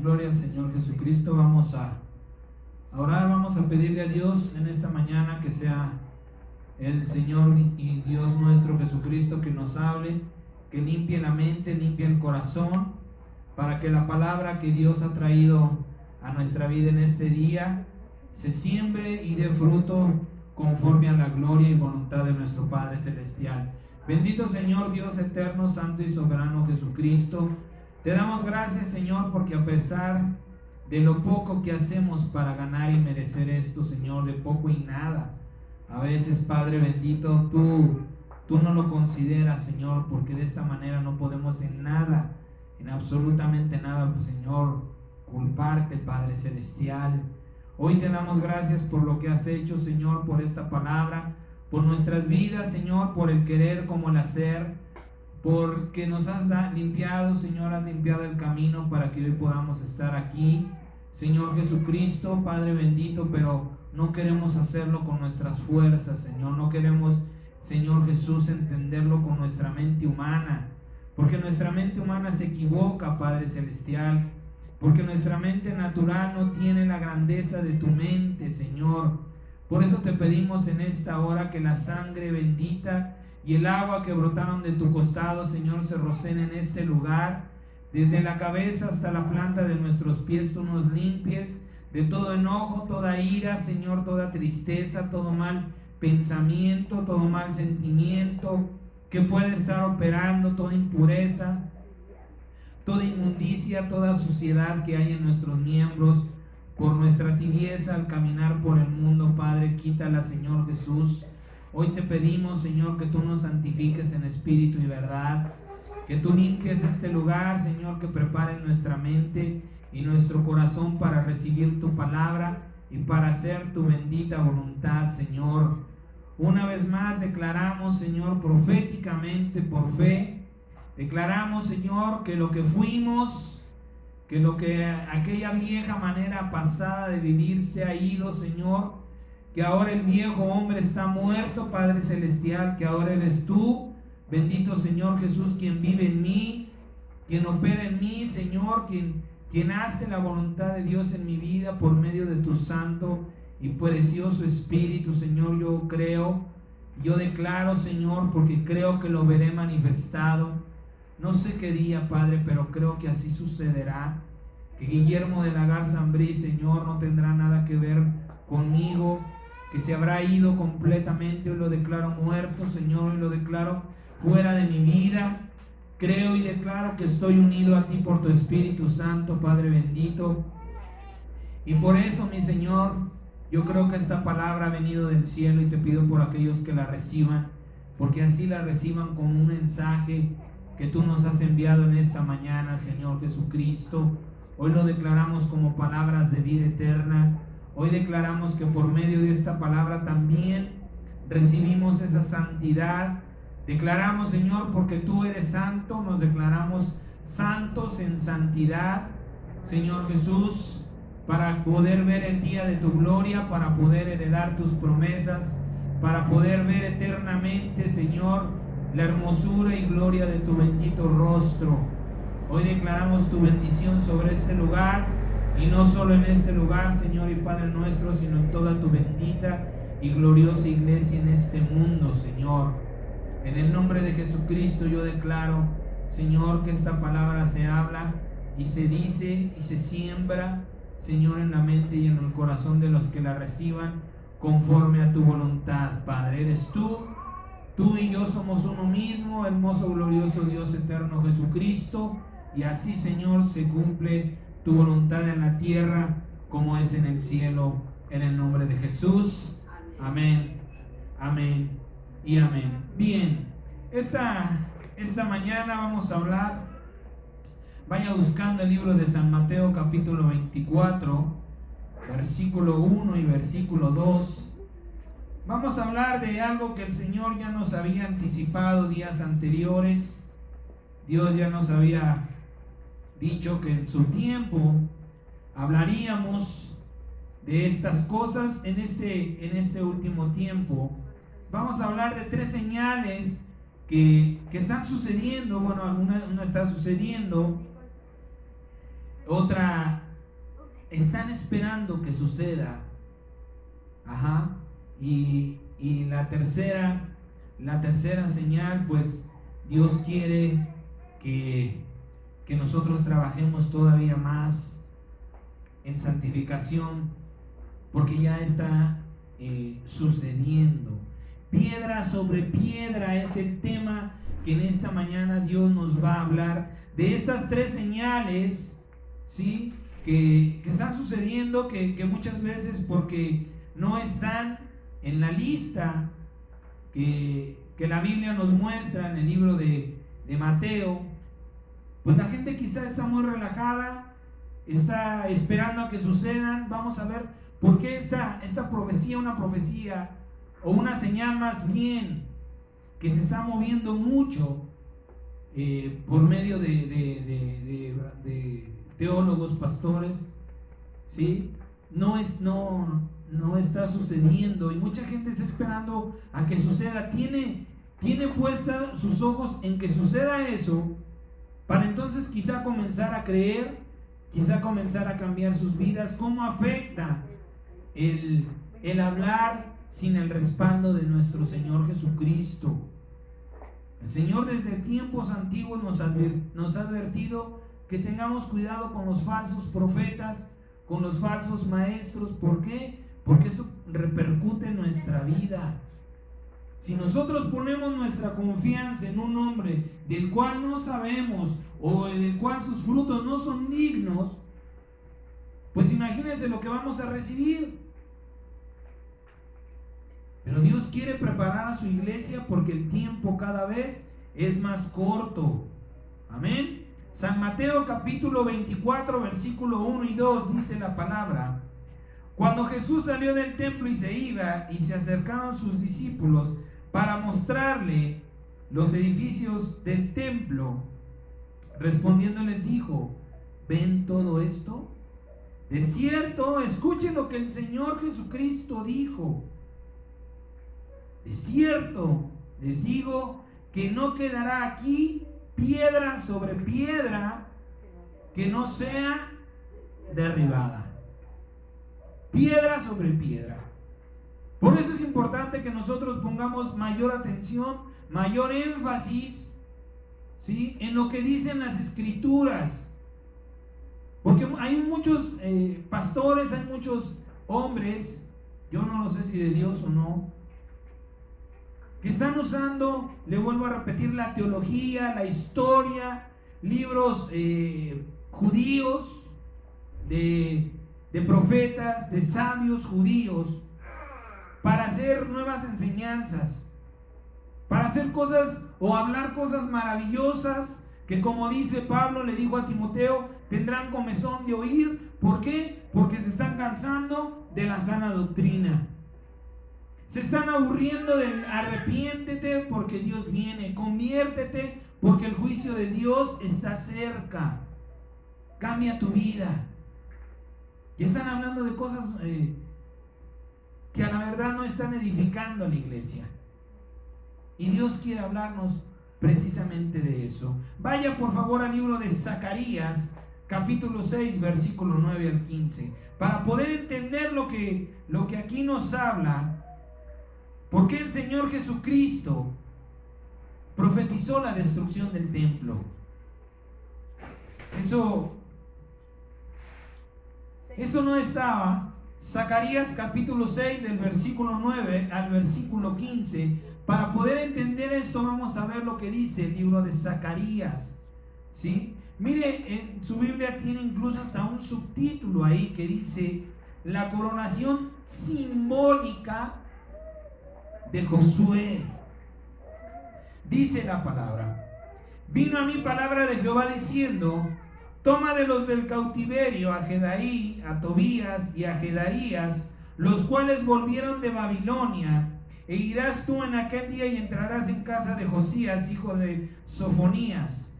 gloria al Señor Jesucristo. Vamos a orar, vamos a pedirle a Dios en esta mañana que sea el Señor y Dios nuestro Jesucristo que nos hable, que limpie la mente, limpie el corazón, para que la palabra que Dios ha traído a nuestra vida en este día se siembre y dé fruto conforme a la gloria y voluntad de nuestro Padre Celestial. Bendito Señor, Dios eterno, santo y soberano Jesucristo, te damos gracias, Señor, porque a pesar de lo poco que hacemos para ganar y merecer esto, Señor, de poco y nada, a veces, Padre bendito, tú no lo consideras, Señor, porque de esta manera no podemos en nada, en absolutamente nada, pues, Señor, culparte, Padre Celestial. Hoy te damos gracias por lo que has hecho, Señor, por esta palabra, por nuestras vidas, Señor, por el querer como el hacer, porque nos has limpiado, Señor, has limpiado el camino para que hoy podamos estar aquí, Señor Jesucristo, Padre bendito, pero no queremos hacerlo con nuestras fuerzas, Señor, no queremos, Señor Jesús, entenderlo con nuestra mente humana, porque nuestra mente humana se equivoca, Padre Celestial, porque nuestra mente natural no tiene la grandeza de tu mente, Señor. Por eso te pedimos en esta hora que la sangre bendita y el agua que brotaron de tu costado, Señor, se rocen en este lugar, desde la cabeza hasta la planta de nuestros pies. Tú nos limpies de todo enojo, toda ira, Señor, toda tristeza, todo mal pensamiento, todo mal sentimiento que puede estar operando, toda impureza, toda inmundicia, toda suciedad que hay en nuestros miembros por nuestra tibieza al caminar por el mundo, Padre. Quítala, Señor Jesús. Hoy te pedimos, Señor, que tú nos santifiques en espíritu y verdad, que tú limpies este lugar, Señor, que prepares nuestra mente y nuestro corazón para recibir tu palabra y para hacer tu bendita voluntad, Señor. Una vez más declaramos, Señor, proféticamente, por fe, declaramos, Señor, que lo que fuimos, que lo que aquella vieja manera pasada de vivir se ha ido, Señor, que ahora el viejo hombre está muerto, Padre Celestial, que ahora eres tú, bendito Señor Jesús, quien vive en mí, quien opera en mí, Señor, quien hace la voluntad de Dios en mi vida por medio de tu santo y precioso Espíritu, Señor. Yo creo, yo declaro, Señor, porque creo que lo veré manifestado. No sé qué día, Padre, pero creo que así sucederá, que Guillermo de la Garza Ambrí, Señor, no tendrá nada que ver conmigo, que se habrá ido completamente. Hoy lo declaro muerto, Señor, hoy lo declaro fuera de mi vida. Creo y declaro que estoy unido a ti por tu Espíritu Santo, Padre bendito, y por eso, mi Señor, yo creo que esta palabra ha venido del cielo, y te pido por aquellos que la reciban, porque así la reciban con un mensaje que tú nos has enviado en esta mañana, Señor Jesucristo. Hoy lo declaramos como palabras de vida eterna. Hoy declaramos que por medio de esta palabra también recibimos esa santidad. Declaramos, Señor, porque tú eres santo, nos declaramos santos en santidad, Señor Jesús, para poder ver el día de tu gloria, para poder heredar tus promesas, para poder ver eternamente, Señor, la hermosura y gloria de tu bendito rostro. Hoy declaramos tu bendición sobre este lugar, y no solo en este lugar, Señor y Padre nuestro, sino en toda tu bendita y gloriosa iglesia en este mundo, Señor. En el nombre de Jesucristo yo declaro, Señor, que esta palabra se habla y se dice y se siembra, Señor, en la mente y en el corazón de los que la reciban conforme a tu voluntad, Padre. Eres tú y yo somos uno mismo, hermoso, glorioso Dios eterno Jesucristo, y así, Señor, se cumple tu voluntad en la tierra como es en el cielo, en el nombre de Jesús. Amén, amén y amén. Bien, esta mañana vamos a hablar, vaya buscando el libro de San Mateo capítulo 24, versículo 1 y versículo 2. Vamos a hablar de algo que el Señor ya nos había anticipado días anteriores. Dios ya nos había dicho que en su tiempo hablaríamos de estas cosas. En este último tiempo vamos a hablar de 3 señales que están sucediendo. Bueno, una está sucediendo, otra están esperando que suceda. Ajá. Y la tercera señal, pues Dios quiere que nosotros trabajemos todavía más en santificación, porque ya está sucediendo. Piedra sobre piedra es el tema que en esta mañana Dios nos va a hablar, de estas 3 señales, ¿sí?, que están sucediendo, que muchas veces, porque no están en la lista que la Biblia nos muestra en el libro de Mateo, pues la gente quizá está muy relajada, está esperando a que sucedan. Vamos a ver por qué esta profecía, una profecía o una señal más bien, que se está moviendo mucho por medio de teólogos, pastores, ¿sí? No está sucediendo, y mucha gente está esperando a que suceda. Tiene puesta sus ojos en que suceda eso, para entonces quizá comenzar a creer, quizá comenzar a cambiar sus vidas. ¿Cómo afecta el hablar sin el respaldo de nuestro Señor Jesucristo? El Señor desde tiempos antiguos nos ha advertido que tengamos cuidado con los falsos profetas, con los falsos maestros. ¿Por qué? Porque eso repercute en nuestra vida. Si nosotros ponemos nuestra confianza en un hombre del cual no sabemos, o del cual sus frutos no son dignos, pues imagínense lo que vamos a recibir. Pero Dios quiere preparar a su iglesia, porque el tiempo cada vez es más corto. Amén. San Mateo capítulo 24, versículo 1 y 2 dice la palabra: cuando Jesús salió del templo y se iba, y se acercaron sus discípulos para mostrarle los edificios del templo, respondiendo les dijo: ¿ven todo esto? De cierto, escuchen lo que el Señor Jesucristo dijo: de cierto les digo que no quedará aquí piedra sobre piedra que no sea derribada. Piedra sobre piedra. Por eso es importante que nosotros pongamos mayor atención, mayor énfasis, ¿sí?, en lo que dicen las Escrituras. Porque hay muchos pastores, hay muchos hombres, yo no lo sé si de Dios o no, que están usando, le vuelvo a repetir, la teología, la historia, libros judíos, de profetas, de sabios judíos, para hacer nuevas enseñanzas, para hacer cosas o hablar cosas maravillosas, que, como dice Pablo, le dijo a Timoteo, tendrán comezón de oír. ¿Por qué? Porque se están cansando de la sana doctrina. Se están aburriendo del arrepiéntete porque Dios viene, conviértete porque el juicio de Dios está cerca, cambia tu vida. Y están hablando de cosas que a la verdad no están edificando a la iglesia. Y Dios quiere hablarnos precisamente de eso. Vaya por favor al libro de Zacarías, capítulo 6, versículo 9 al 15, para poder entender lo que aquí nos habla. Porque el Señor Jesucristo profetizó la destrucción del templo. Eso no estaba. Zacarías capítulo 6, del versículo 9 al versículo 15. Para poder entender esto, vamos a ver lo que dice el libro de Zacarías, ¿sí? Mire, en su Biblia tiene incluso hasta un subtítulo ahí que dice: la coronación simbólica de Josué. Dice la palabra: vino a mí palabra de Jehová diciendo: toma de los del cautiverio a Jedaí, a Tobías y a Jedaías, los cuales volvieron de Babilonia, e irás tú en aquel día y entrarás en casa de Josías, hijo de Sofonías.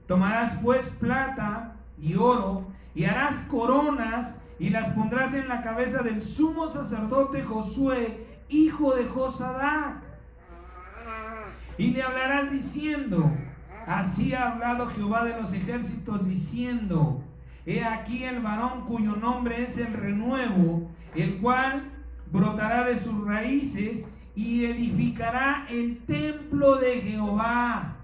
Tomarás pues plata y oro, y harás coronas, y las pondrás en la cabeza del sumo sacerdote Josué, hijo de Josadac. Y le hablarás diciendo: así ha hablado Jehová de los ejércitos, diciendo: he aquí el varón cuyo nombre es el renuevo, el cual brotará de sus raíces y edificará el templo de Jehová.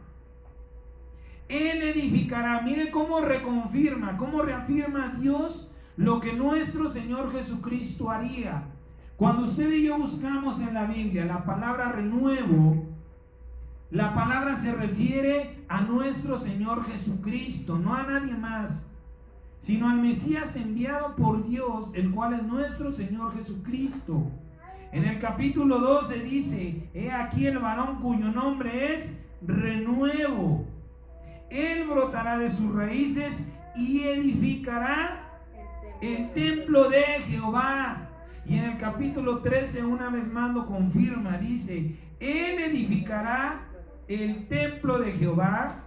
Él edificará. Mire cómo reconfirma, cómo reafirma Dios lo que nuestro Señor Jesucristo haría. Cuando usted y yo buscamos en la Biblia la palabra renuevo, la palabra se refiere a nuestro Señor Jesucristo, no a nadie más, sino al Mesías enviado por Dios, el cual es nuestro Señor Jesucristo. En el capítulo 12 dice, he aquí el varón cuyo nombre es renuevo. Él brotará de sus raíces y edificará el templo de Jehová. Y en el capítulo 13 una vez más lo confirma, dice, él edificará el templo de Jehová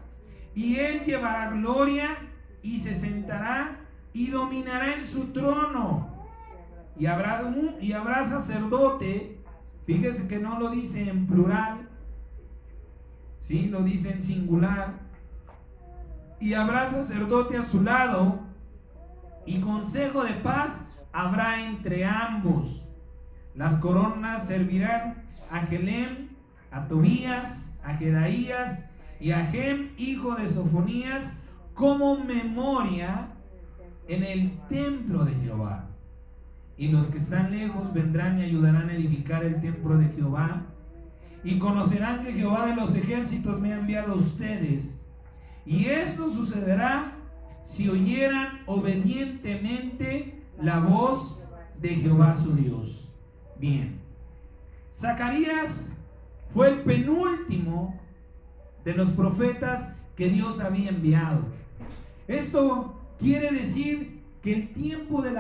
y él llevará gloria y se sentará y dominará en su trono. Y habrá sacerdote, fíjese que no lo dice en plural, sí, lo dice en singular. Y habrá sacerdote a su lado y consejo de paz habrá entre ambos. Las coronas servirán a Helem, a Tobías, a Jedaías y a Gem, hijo de Sofonías, como memoria en el templo de Jehová. Y los que están lejos vendrán y ayudarán a edificar el templo de Jehová, y conocerán que Jehová de los ejércitos me ha enviado a ustedes. Y esto sucederá si oyeran obedientemente la voz de Jehová su Dios. Bien, Zacarías fue el penúltimo de los profetas que Dios había enviado. Esto quiere decir que el tiempo del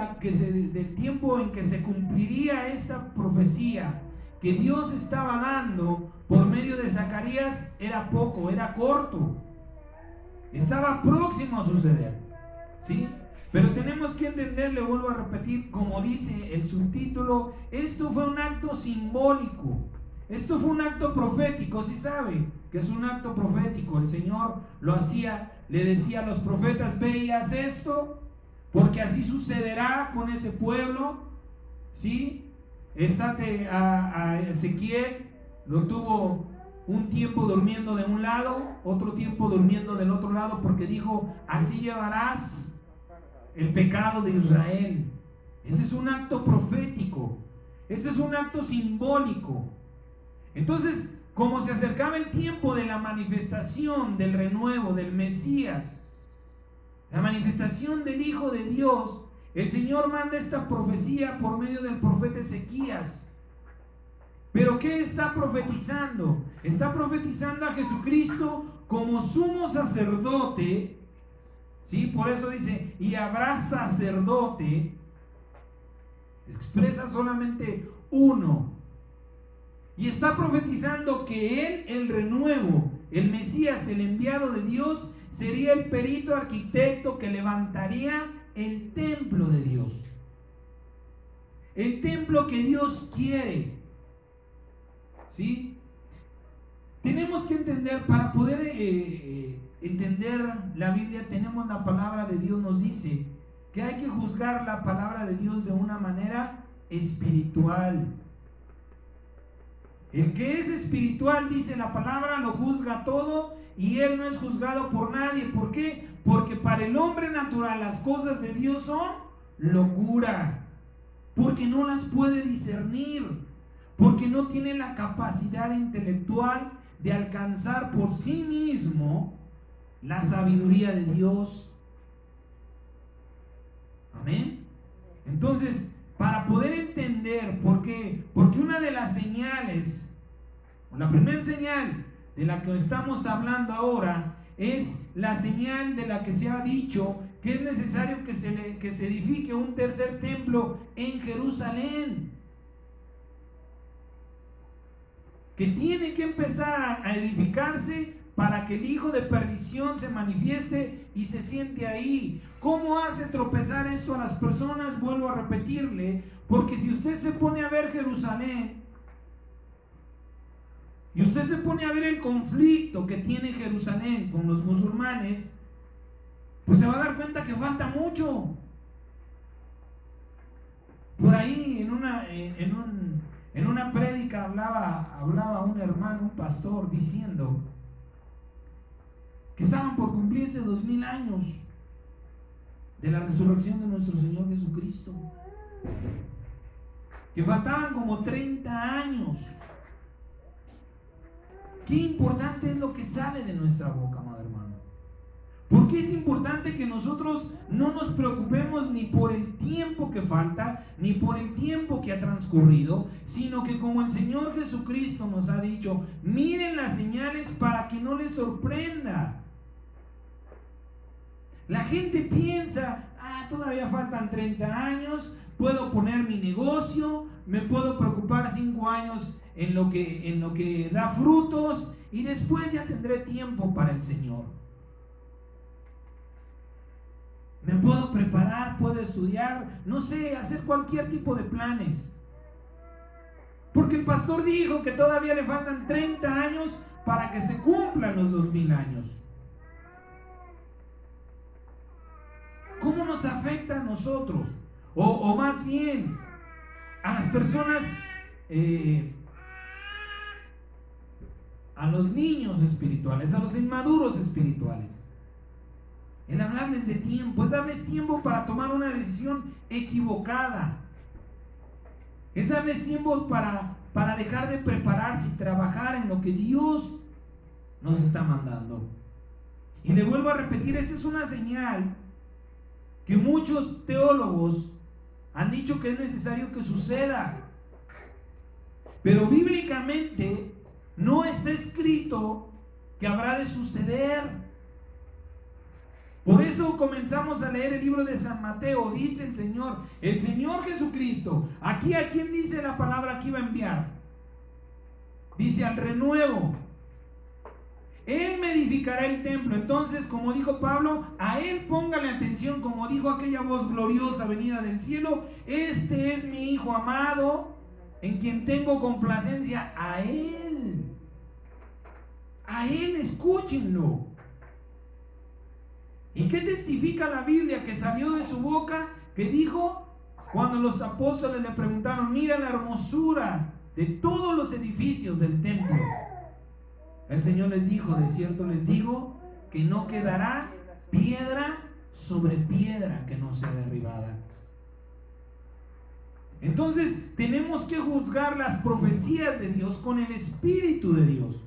tiempo en que se cumpliría esta profecía que Dios estaba dando por medio de Zacarías era poco, era corto. Estaba próximo a suceder, ¿sí? Pero tenemos que entender, le vuelvo a repetir, como dice el subtítulo, esto fue un acto simbólico, esto fue un acto profético. ¿Sí sabe que es un acto profético? El Señor lo hacía, le decía a los profetas, ve y haz esto, porque así sucederá con ese pueblo, ¿sí? Estate a Ezequiel, lo tuvo un tiempo durmiendo de un lado, otro tiempo durmiendo del otro lado, porque dijo, así llevarás el pecado de Israel. Ese es un acto profético, ese es un acto simbólico. Entonces, como se acercaba el tiempo de la manifestación del renuevo, del Mesías, la manifestación del Hijo de Dios, el Señor manda esta profecía por medio del profeta Ezequías. ¿Pero qué está profetizando? Está profetizando a Jesucristo como sumo sacerdote, ¿sí? Por eso dice, y habrá sacerdote, expresa solamente uno. Y está profetizando que Él, el renuevo, el Mesías, el enviado de Dios, sería el perito arquitecto que levantaría el templo de Dios. El templo que Dios quiere. ¿Sí? Tenemos que entender, para poder entender la Biblia, tenemos la palabra de Dios, nos dice que hay que juzgar la palabra de Dios de una manera espiritual. El que es espiritual, dice la palabra, lo juzga todo y él no es juzgado por nadie. ¿Por qué? Porque para el hombre natural las cosas de Dios son locura, porque no las puede discernir, porque no tiene la capacidad intelectual de alcanzar por sí mismo la sabiduría de Dios. Amén. Entonces, para poder entender por qué, porque una de las señales, la primera señal de la que estamos hablando ahora, es la señal de la que se ha dicho que es necesario que se edifique un tercer templo en Jerusalén, que tiene que empezar a edificarse para que el hijo de perdición se manifieste y se siente ahí. ¿Cómo hace tropezar esto a las personas? Vuelvo a repetirle, porque si usted se pone a ver Jerusalén y usted se pone a ver el conflicto que tiene Jerusalén con los musulmanes, pues se va a dar cuenta que falta mucho. Por ahí en una prédica hablaba un hermano, un pastor, diciendo que estaban por cumplirse 2000 años de la resurrección de nuestro Señor Jesucristo, que faltaban como 30 años. Qué importante es lo que sale de nuestra boca, amado hermano. Porque es importante que nosotros no nos preocupemos ni por el tiempo que falta, ni por el tiempo que ha transcurrido, sino que como el Señor Jesucristo nos ha dicho, miren las señales para que no les sorprenda. La gente piensa, todavía faltan 30 años, puedo poner mi negocio, me puedo preocupar 5 años en lo que da frutos y después ya tendré tiempo para el Señor. Me puedo preparar, puedo estudiar, no sé, hacer cualquier tipo de planes. Porque el pastor dijo que todavía le faltan 30 años para que se cumplan los 2000 años. ¿Cómo nos afecta a nosotros? O más bien, a las personas, a los niños espirituales, a los inmaduros espirituales. El hablarles de tiempo, es darles tiempo para tomar una decisión equivocada. Es darles tiempo para dejar de prepararse y trabajar en lo que Dios nos está mandando. Y le vuelvo a repetir, esta es una señal que muchos teólogos han dicho que es necesario que suceda. Pero bíblicamente no está escrito que habrá de suceder. Por eso comenzamos a leer el libro de San Mateo. Dice el Señor Jesucristo, aquí a quién dice la palabra que iba a enviar. Dice al renuevo. Él me edificará el templo. Entonces, como dijo Pablo, a Él póngale atención, como dijo aquella voz gloriosa venida del cielo. Este es mi Hijo amado, en quien tengo complacencia. A Él escúchenlo. ¿Y qué testifica la Biblia? Que salió de su boca, que dijo, cuando los apóstoles le preguntaron, mira la hermosura de todos los edificios del templo. El Señor les dijo, de cierto les digo, que no quedará piedra sobre piedra que no sea derribada. Entonces tenemos que juzgar las profecías de Dios con el Espíritu de Dios,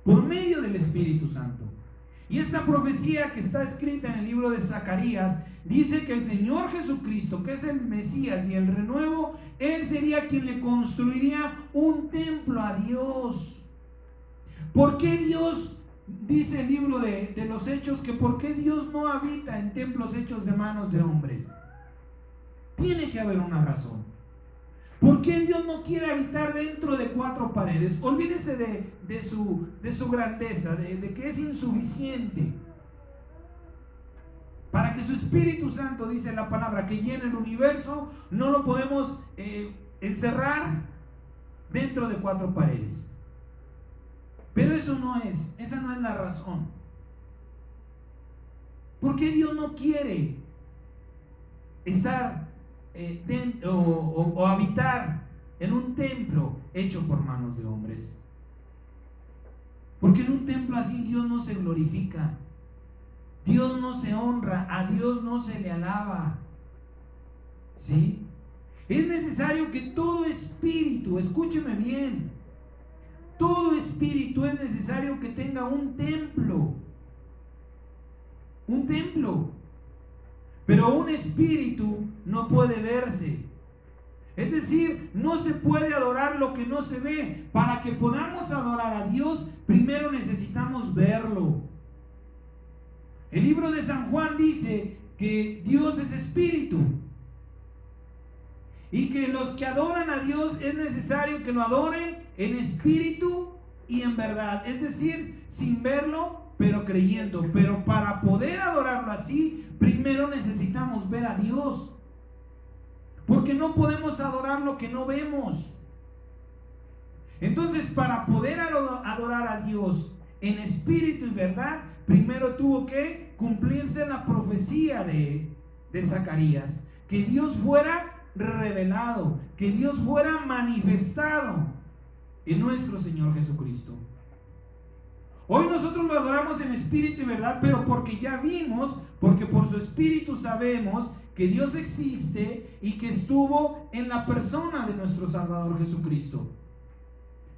por medio del Espíritu Santo. Y esta profecía que está escrita en el libro de Zacarías dice que el Señor Jesucristo, que es el Mesías y el renuevo, Él sería quien le construiría un templo a Dios. ¿Por qué Dios, dice el libro de los Hechos, que por qué Dios no habita en templos hechos de manos de hombres? Tiene que haber una razón. ¿Por qué Dios no quiere habitar dentro de 4 paredes? Olvídese de su grandeza, de que es insuficiente. Para que su Espíritu Santo, dice la palabra, que llene el universo, no lo podemos encerrar dentro de 4 paredes. Pero esa no es la razón. ¿Por qué Dios no quiere estar o habitar en un templo hecho por manos de hombres? Porque en un templo así Dios no se glorifica, Dios no se honra, a Dios no se le alaba. ¿Sí? Es necesario que todo espíritu, escúcheme bien, todo espíritu es necesario que tenga un templo. Un templo. Pero un espíritu no puede verse. Es decir, no se puede adorar lo que no se ve. Para que podamos adorar a Dios, primero necesitamos verlo. El libro de San Juan dice que Dios es espíritu. Y que los que adoran a Dios es necesario que lo adoren en espíritu y en verdad. Es decir, sin verlo, pero creyendo. Pero para poder adorarlo así, primero necesitamos ver a Dios. Porque no podemos adorar lo que no vemos. Entonces, para poder adorar a Dios en espíritu y verdad, primero tuvo que cumplirse la profecía de Zacarías, que Dios fuera revelado, que Dios fuera manifestado en nuestro Señor Jesucristo. Hoy nosotros lo adoramos en espíritu y verdad, pero porque ya vimos, porque por su espíritu sabemos que Dios existe y que estuvo en la persona de nuestro Salvador Jesucristo.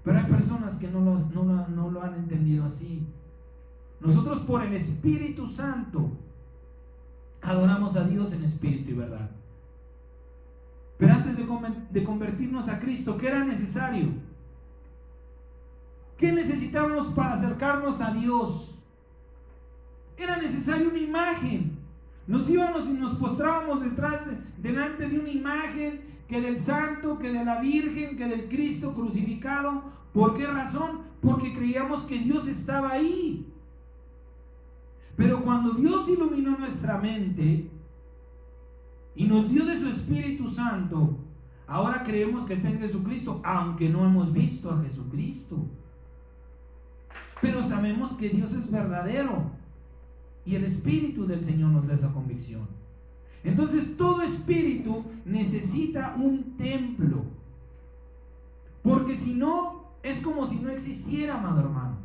Pero hay personas que no lo han entendido así. Nosotros por el Espíritu Santo adoramos a Dios en espíritu y verdad. Pero antes de convertirnos a Cristo, ¿qué era necesario? ¿Qué necesitábamos para acercarnos a Dios? Era necesaria una imagen. Nos íbamos y nos postrábamos delante de una imagen, que del santo, que de la Virgen, que del Cristo crucificado. ¿Por qué razón? Porque creíamos que Dios estaba ahí. Pero cuando Dios iluminó nuestra mente y nos dio de su Espíritu Santo, ahora creemos que está en Jesucristo, aunque no hemos visto a Jesucristo. Pero sabemos que Dios es verdadero y el Espíritu del Señor nos da esa convicción. Entonces todo espíritu necesita un templo, porque si no, es como si no existiera, amado hermano.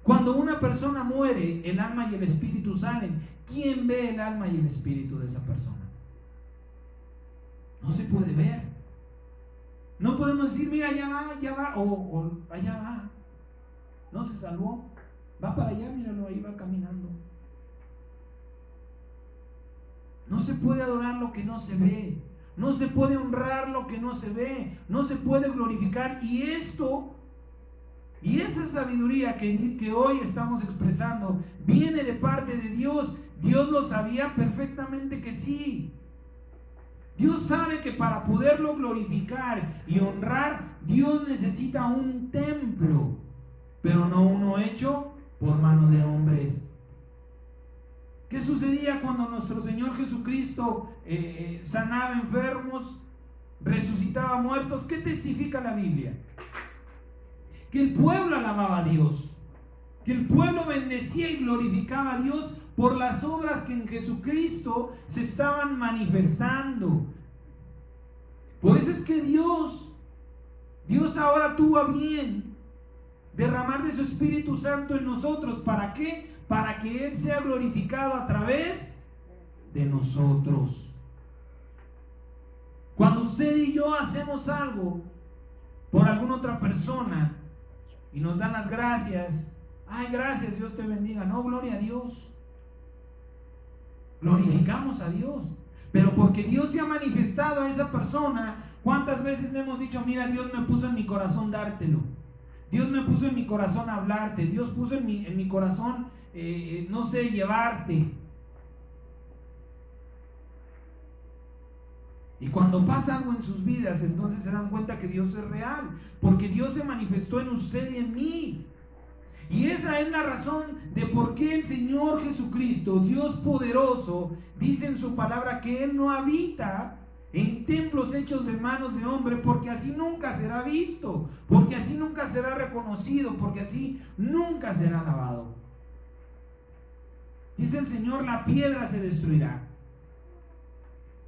Cuando una persona muere, el alma y el espíritu salen. ¿Quién ve el alma y el espíritu de esa persona? No se puede ver. No podemos decir, mira, allá va, o allá va. No se salvó. Va para allá, míralo, ahí va caminando. No se puede adorar lo que no se ve. No se puede honrar lo que no se ve. No se puede glorificar. Y esta sabiduría que hoy estamos expresando viene de parte de Dios. Dios lo sabía perfectamente que sí. Dios sabe que para poderlo glorificar y honrar, Dios necesita un templo, pero no uno hecho por mano de hombres. ¿Qué sucedía cuando nuestro Señor Jesucristo sanaba enfermos, resucitaba muertos? ¿Qué testifica la Biblia? Que el pueblo alababa a Dios, que el pueblo bendecía y glorificaba a Dios por las obras que en Jesucristo se estaban manifestando. Por eso es que Dios ahora tuvo a bien derramar de su Espíritu Santo en nosotros. ¿Para qué? Para que Él sea glorificado a través de nosotros. Cuando usted y yo hacemos algo por alguna otra persona y nos dan las gracias, ay, gracias, Dios te bendiga. No, gloria a Dios. Glorificamos a Dios. Pero porque Dios se ha manifestado a esa persona, ¿cuántas veces le hemos dicho, mira, Dios me puso en mi corazón dártelo? Dios me puso en mi corazón hablarte. Dios puso en mi corazón, no sé, llevarte. Y cuando pasa algo en sus vidas, entonces se dan cuenta que Dios es real, porque Dios se manifestó en usted y en mí. Y esa es la razón de por qué el Señor Jesucristo, Dios poderoso, dice en su palabra que Él no habita en templos hechos de manos de hombre, porque así nunca será visto, porque así nunca será reconocido, porque así nunca será alabado. Dice el Señor, la piedra se destruirá.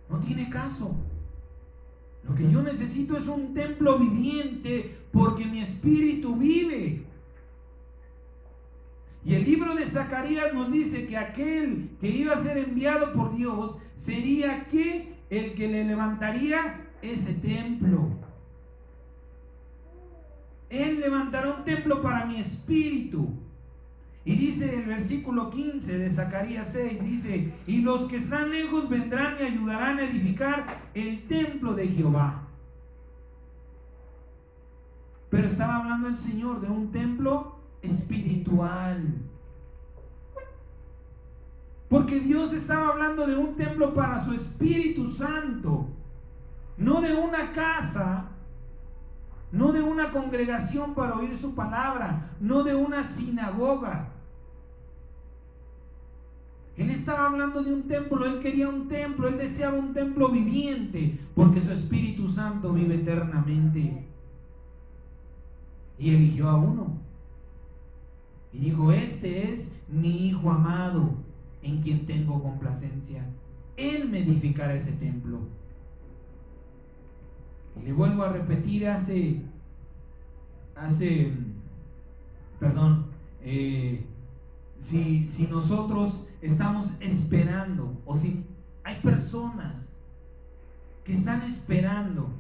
No tiene caso. Lo que yo necesito es un templo viviente, porque mi espíritu vive. Y el libro de Zacarías nos dice que aquel que iba a ser enviado por Dios sería que el que le levantaría ese templo. Él levantará un templo para mi espíritu. Y dice el versículo 15 de Zacarías 6, dice, y los que están lejos vendrán y ayudarán a edificar el templo de Jehová. Pero estaba hablando el Señor de un templo espiritual. Porque Dios estaba hablando de un templo para su Espíritu Santo, no de una casa, no de una congregación para oír su palabra, no de una sinagoga. Él estaba hablando de un templo, Él quería un templo, Él deseaba un templo viviente, porque su Espíritu Santo vive eternamente. Y eligió a uno. Y dijo: este es mi Hijo amado, en quien tengo complacencia. Él me edificará ese templo. Y le vuelvo a repetir, perdón, si nosotros estamos esperando, o si hay personas que están esperando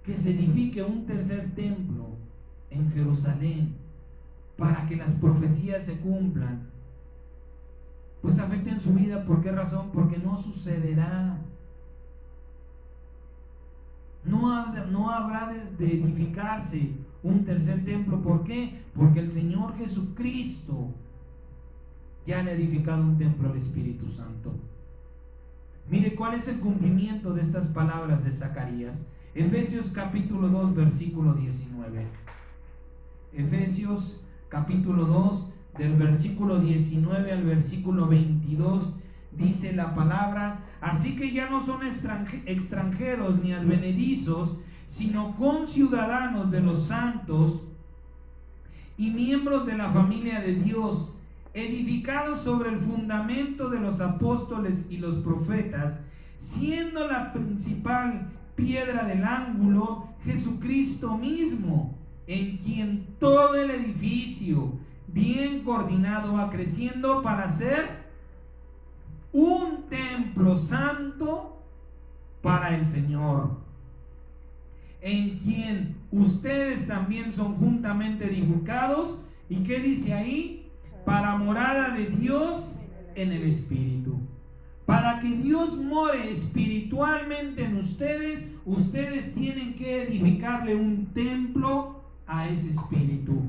que se edifique un tercer templo en Jerusalén para que las profecías se cumplan, pues afecten su vida. ¿Por qué razón? Porque no sucederá. No habrá de edificarse un tercer templo. ¿Por qué? Porque el Señor Jesucristo ya le ha edificado un templo al Espíritu Santo. Mire cuál es el cumplimiento de estas palabras de Zacarías. Efesios capítulo 2, versículo 19. Efesios capítulo 2, del versículo 19 al versículo 22, dice la palabra: así que ya no son extranjeros ni advenedizos, sino conciudadanos de los santos y miembros de la familia de Dios, edificados sobre el fundamento de los apóstoles y los profetas, siendo la principal piedra del ángulo Jesucristo mismo, en quien todo el edificio bien coordinado va creciendo para ser un templo santo para el Señor, en quien ustedes también son juntamente edificados. ¿Y qué dice ahí? Para morada de Dios en el Espíritu. Para que Dios more espiritualmente en ustedes, ustedes tienen que edificarle un templo a ese Espíritu.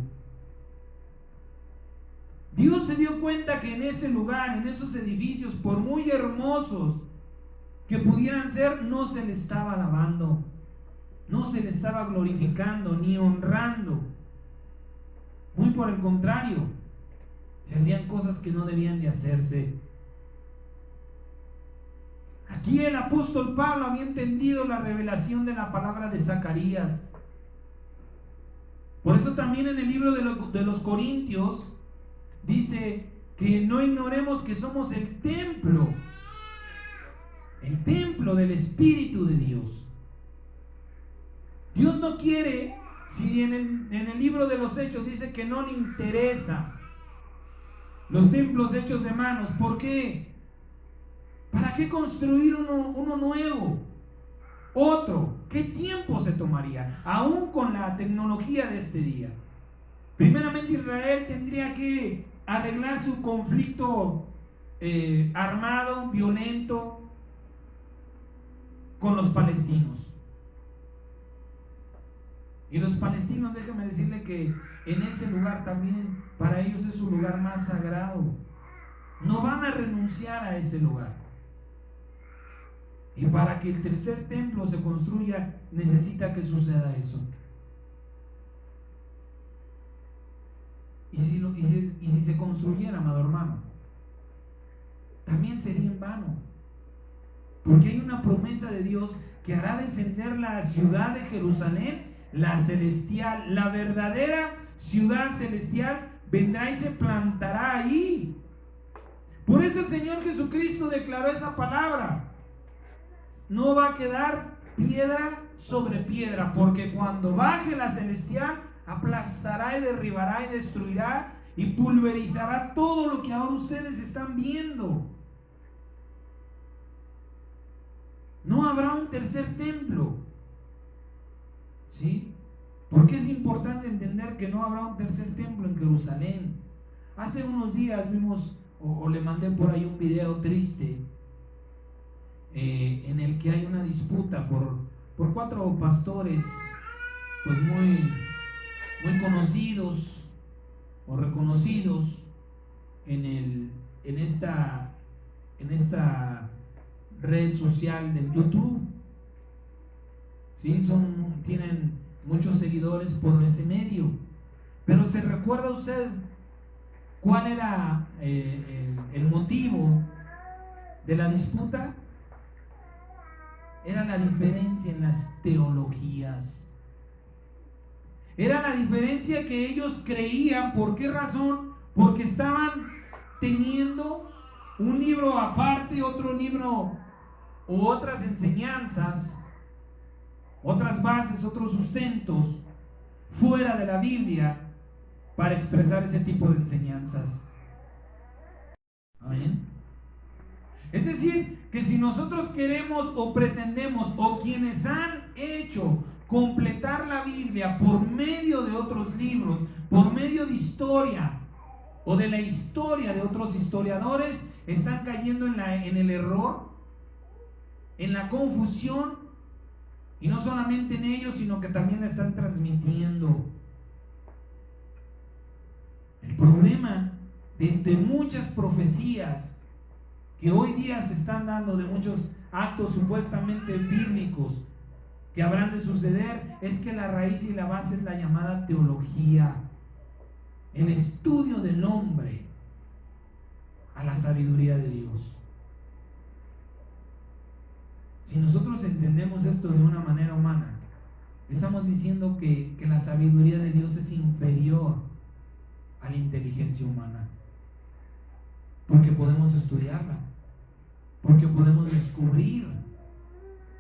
Dios se dio cuenta que en ese lugar, en esos edificios, por muy hermosos que pudieran ser, no se le estaba alabando, no se le estaba glorificando ni honrando. Muy por el contrario, se hacían cosas que no debían de hacerse. Aquí el apóstol Pablo había entendido la revelación de la palabra de Zacarías. Por eso también en el libro de los Corintios dice que no ignoremos que somos el templo del Espíritu de Dios. Dios no quiere, si en el libro de los Hechos dice que no le interesa los templos hechos de manos. ¿Por qué? ¿Para qué construir uno nuevo? Otro. ¿Qué tiempo se tomaría? Aún con la tecnología de este día. Primeramente Israel tendría que arreglar su conflicto armado, violento, con los palestinos. Y los palestinos, déjeme decirle que en ese lugar también, para ellos es su lugar más sagrado. No van a renunciar a ese lugar. Y para que el tercer templo se construya, necesita que suceda eso. Y si se construyera, amado hermano, también sería en vano. Porque hay una promesa de Dios que hará descender la ciudad de Jerusalén, la celestial, la verdadera ciudad celestial, vendrá y se plantará ahí. Por eso el Señor Jesucristo declaró esa palabra: no va a quedar piedra sobre piedra, porque cuando baje la celestial, aplastará y derribará y destruirá y pulverizará todo lo que ahora ustedes están viendo. No habrá un tercer templo. ¿Sí? Porque es importante entender que no habrá un tercer templo en Jerusalén. Hace unos días vimos, o le mandé por ahí un video triste, en el que hay una disputa por 4 pastores, pues muy conocidos o reconocidos en esta red social del YouTube. ¿Sí? Tienen muchos seguidores por ese medio. Pero ¿se recuerda usted cuál era el motivo de la disputa? Era la diferencia en las teologías. Era la diferencia que ellos creían. ¿Por qué razón? Porque estaban teniendo un libro aparte, otro libro u otras enseñanzas, otras bases, otros sustentos fuera de la Biblia para expresar ese tipo de enseñanzas. Amén. Es decir, que si nosotros queremos o pretendemos, o quienes han hecho completar la Biblia por medio de otros libros, por medio de historia o de la historia de otros historiadores, están cayendo en el error, en la confusión, y no solamente en ellos, sino que también la están transmitiendo. El problema de muchas profecías que hoy día se están dando, de muchos actos supuestamente bíblicos que habrán de suceder, es que la raíz y la base es la llamada teología, el estudio del hombre a la sabiduría de Dios. Si nosotros entendemos esto de una manera humana, estamos diciendo que la sabiduría de Dios es inferior a la inteligencia humana, porque podemos estudiarla, porque podemos descubrir,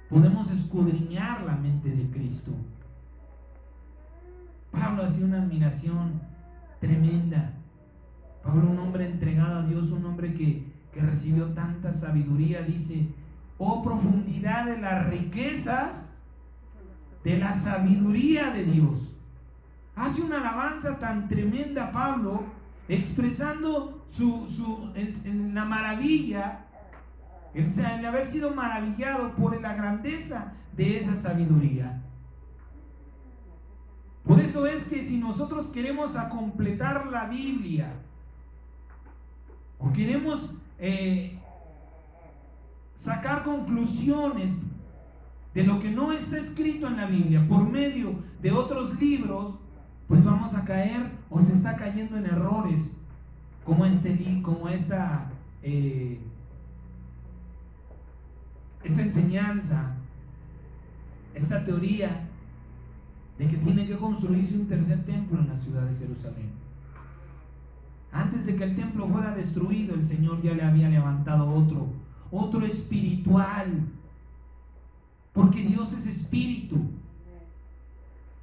podemos escudriñar la mente de Cristo. Pablo hacía una admiración tremenda. Pablo, un hombre entregado a Dios, un hombre que recibió tanta sabiduría, dice: oh profundidad de las riquezas de la sabiduría de Dios. Hace una alabanza tan tremenda Pablo, expresando en la maravilla, el haber sido maravillado por la grandeza de esa sabiduría. Por eso es que si nosotros queremos completar la Biblia, o queremos sacar conclusiones de lo que no está escrito en la Biblia por medio de otros libros, pues vamos a caer, o se está cayendo en errores como esta enseñanza, esta teoría de que tiene que construirse un tercer templo en la ciudad de Jerusalén. Antes de que el templo fuera destruido, el Señor ya le había levantado otro espiritual, porque Dios es espíritu.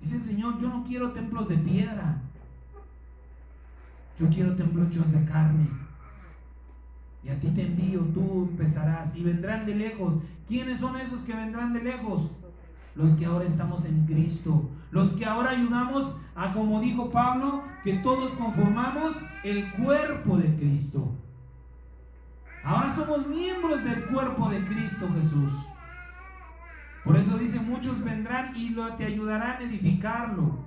Dice el Señor: yo no quiero templos de piedra, yo quiero templos hechos de carne. Y a ti te envío, tú empezarás, y vendrán de lejos. ¿Quiénes son esos que vendrán de lejos? Los que ahora estamos en Cristo, los que ahora ayudamos a, como dijo Pablo, que todos conformamos el cuerpo de Cristo. Ahora somos miembros del cuerpo de Cristo Jesús. Por eso dice: muchos vendrán y te ayudarán a edificarlo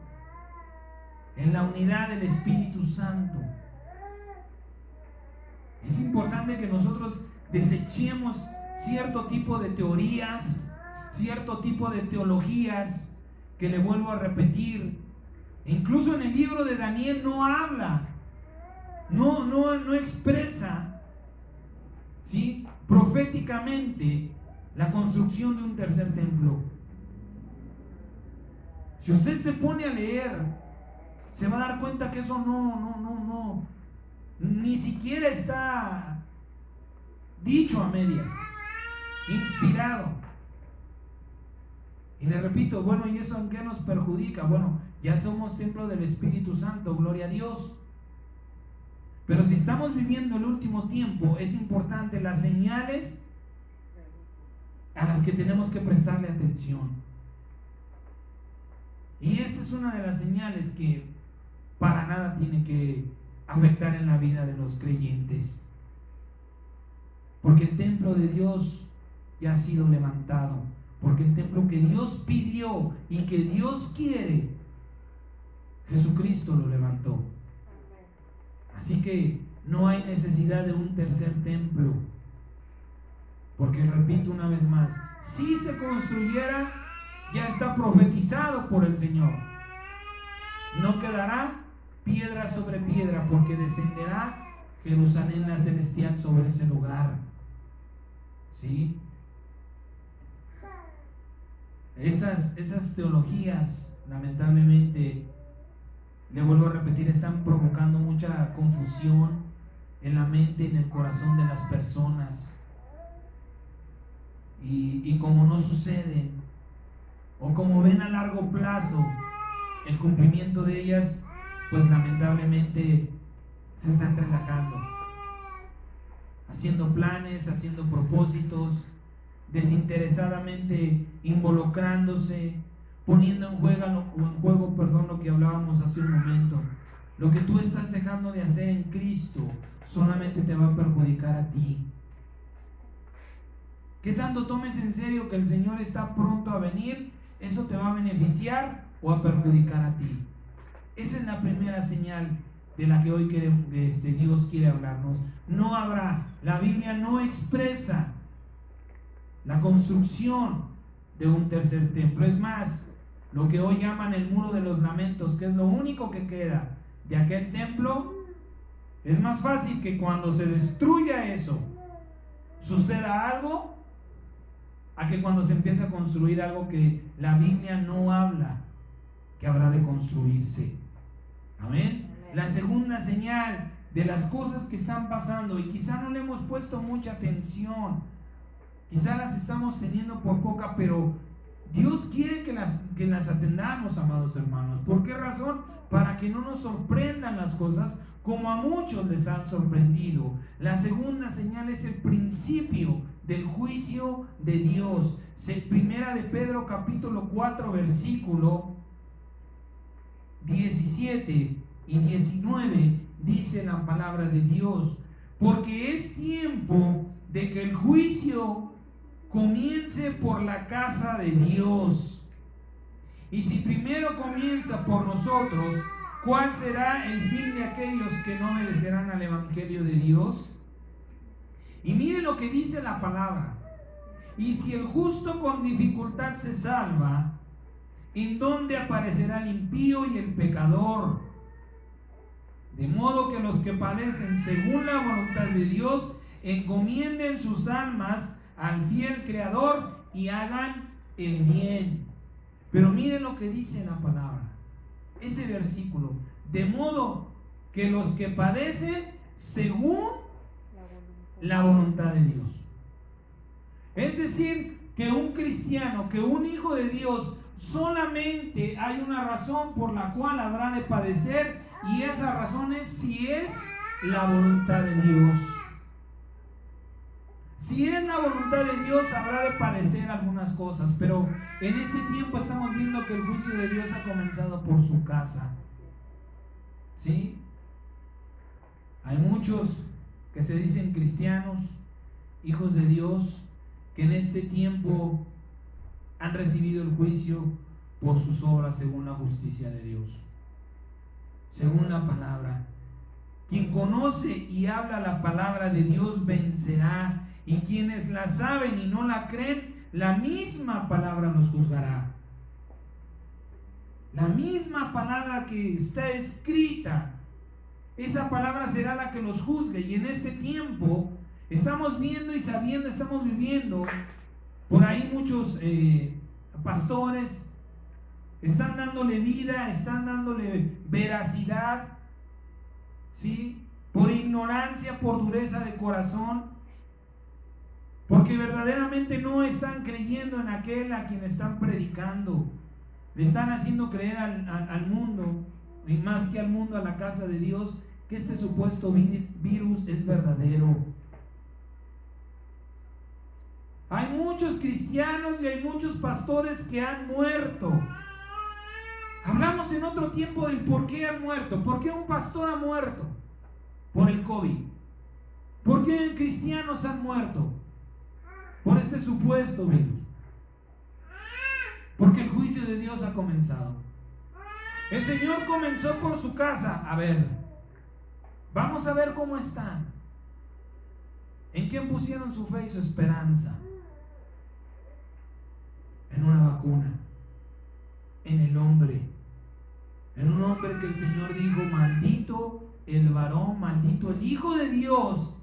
en la unidad del Espíritu Santo. Es importante que nosotros desechemos cierto tipo de teorías, cierto tipo de teologías, que le vuelvo a repetir, incluso en el libro de Daniel no habla, no expresa, ¿sí?, proféticamente la construcción de un tercer templo. Si usted se pone a leer, se va a dar cuenta que eso no, ni siquiera está dicho a medias, inspirado. Y le repito, bueno, ¿y eso en qué nos perjudica? Bueno, ya somos templo del Espíritu Santo, gloria a Dios. Pero si estamos viviendo el último tiempo, es importante las señales a las que tenemos que prestarle atención. Y esta es una de las señales que para nada tiene que afectar en la vida de los creyentes, porque el templo de Dios ya ha sido levantado, porque el templo que Dios pidió y que Dios quiere, Jesucristo lo levantó. Así que no hay necesidad de un tercer templo, porque, repito una vez más, si se construyera, ya está profetizado por el Señor: no quedará piedra sobre piedra, porque descenderá Jerusalén la celestial sobre ese lugar. ¿Sí? Esas teologías lamentablemente, le vuelvo a repetir, están provocando mucha confusión en la mente, en el corazón de las personas. Y como no suceden, o como ven a largo plazo el cumplimiento de ellas, pues lamentablemente se están relajando, haciendo planes, haciendo propósitos, desinteresadamente involucrándose, poniendo en juego, lo que hablábamos hace un momento. Lo que tú estás dejando de hacer en Cristo solamente te va a perjudicar a ti. ¿Qué tanto tomes en serio que el Señor está pronto a venir? ¿Eso te va a beneficiar o a perjudicar a ti? Esa es la primera señal de la que hoy Dios quiere hablarnos. No habrá, la Biblia no expresa la construcción de un tercer templo. Es más, lo que hoy llaman el muro de los lamentos, que es lo único que queda de aquel templo, es más fácil que cuando se destruya eso suceda algo, a que cuando se empiece a construir algo que la Biblia no habla que habrá de construirse. Amén. La segunda señal de las cosas que están pasando, y quizá no le hemos puesto mucha atención, quizá las estamos teniendo por poca, pero Dios quiere que las atendamos, amados hermanos. ¿Por qué razón? Para que no nos sorprendan las cosas como a muchos les han sorprendido. La segunda señal es el principio del juicio de Dios. Primera de Pedro capítulo 4 versículo 17 y 19 dice la palabra de Dios: porque es tiempo de que el juicio comience por la casa de Dios. Y si primero comienza por nosotros, ¿cuál será el fin de aquellos que no obedecerán al evangelio de Dios? Y mire lo que dice la palabra: y si el justo con dificultad se salva, ¿en dónde aparecerá el impío y el pecador? De modo que los que padecen según la voluntad de Dios encomienden sus almas al fiel Creador y hagan el bien. Pero mire lo que dice la palabra, ese versículo: de modo que los que padecen según la voluntad de Dios. Es decir, que un cristiano, que un hijo de Dios, solamente hay una razón por la cual habrá de padecer, y esa razón es si es la voluntad de Dios. Si es la voluntad de Dios, habrá de padecer algunas cosas, pero en este tiempo estamos viendo que el juicio de Dios ha comenzado por su casa. ¿Sí? Hay muchos que se dicen cristianos, hijos de Dios, que en este tiempo han recibido el juicio por sus obras según la justicia de Dios, según la palabra. Quien conoce y habla la palabra de Dios vencerá, y quienes la saben y no la creen, la misma palabra los juzgará. La misma palabra que está escrita, esa palabra será la que los juzgue. Y en este tiempo estamos viendo y sabiendo, estamos viviendo por ahí muchos pastores están dándole vida, están dándole veracidad, ¿sí? Por ignorancia, por dureza de corazón, porque verdaderamente no están creyendo en aquel a quien están predicando. Le están haciendo creer al mundo, y más que al mundo, a la casa de Dios, que este supuesto virus es verdadero. Hay muchos cristianos y hay muchos pastores que han muerto. Hablamos en otro tiempo del por qué han muerto. ¿Por qué un pastor ha muerto? Por el COVID. ¿Por qué cristianos han muerto? Por este supuesto virus. Porque el juicio de Dios ha comenzado. El Señor comenzó por su casa. A ver, vamos a ver cómo están. ¿En quién pusieron su fe y su esperanza? En una vacuna, en el hombre, en un hombre que el Señor dijo: maldito el varón, maldito el Hijo de Dios,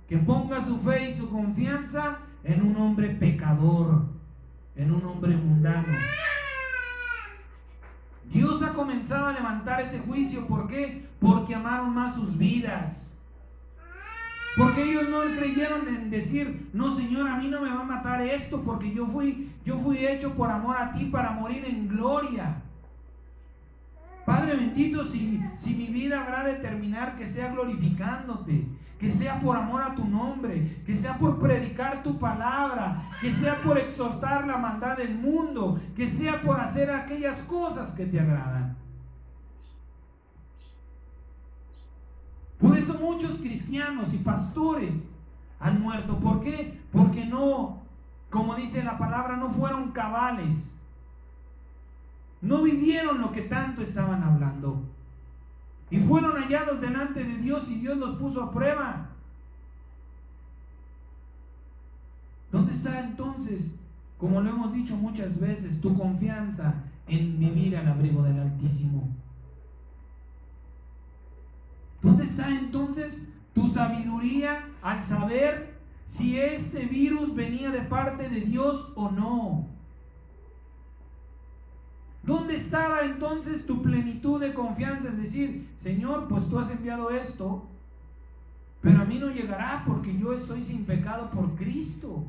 que ponga su fe y su confianza en un hombre pecador, en un hombre mundano. ha comenzado a levantar ese juicio. ¿Por qué? Porque amaron más sus vidas. Porque ellos no creyeron en decir: no, Señor, a mí no me va a matar esto, porque yo fui hecho por amor a ti para morir en gloria. Padre bendito, si mi vida habrá de terminar, que sea glorificándote, que sea por amor a tu nombre, que sea por predicar tu palabra, que sea por exhortar la maldad del mundo, que sea por hacer aquellas cosas que te agradan. Por eso muchos cristianos y pastores han muerto. ¿Por qué? Porque no, como dice la palabra, no fueron cabales. No vivieron lo que tanto estaban hablando. Y fueron hallados delante de Dios y Dios los puso a prueba. ¿Dónde está entonces, como lo hemos dicho muchas veces, tu confianza en vivir al abrigo del Altísimo? ¿Dónde está entonces tu sabiduría al saber si este virus venía de parte de Dios o no? ¿Dónde estaba entonces tu plenitud de confianza en decir: Señor, pues tú has enviado esto, pero a mí no llegará porque yo estoy sin pecado por Cristo?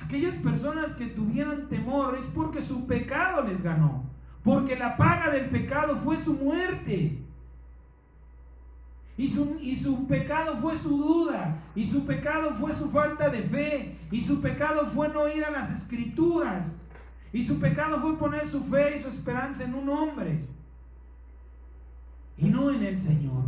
Aquellas personas que tuvieron temor es porque su pecado les ganó, porque la paga del pecado fue su muerte. Y su pecado fue su duda, y su pecado fue su falta de fe, y su pecado fue no ir a las Escrituras, y su pecado fue poner su fe y su esperanza en un hombre y no en el Señor.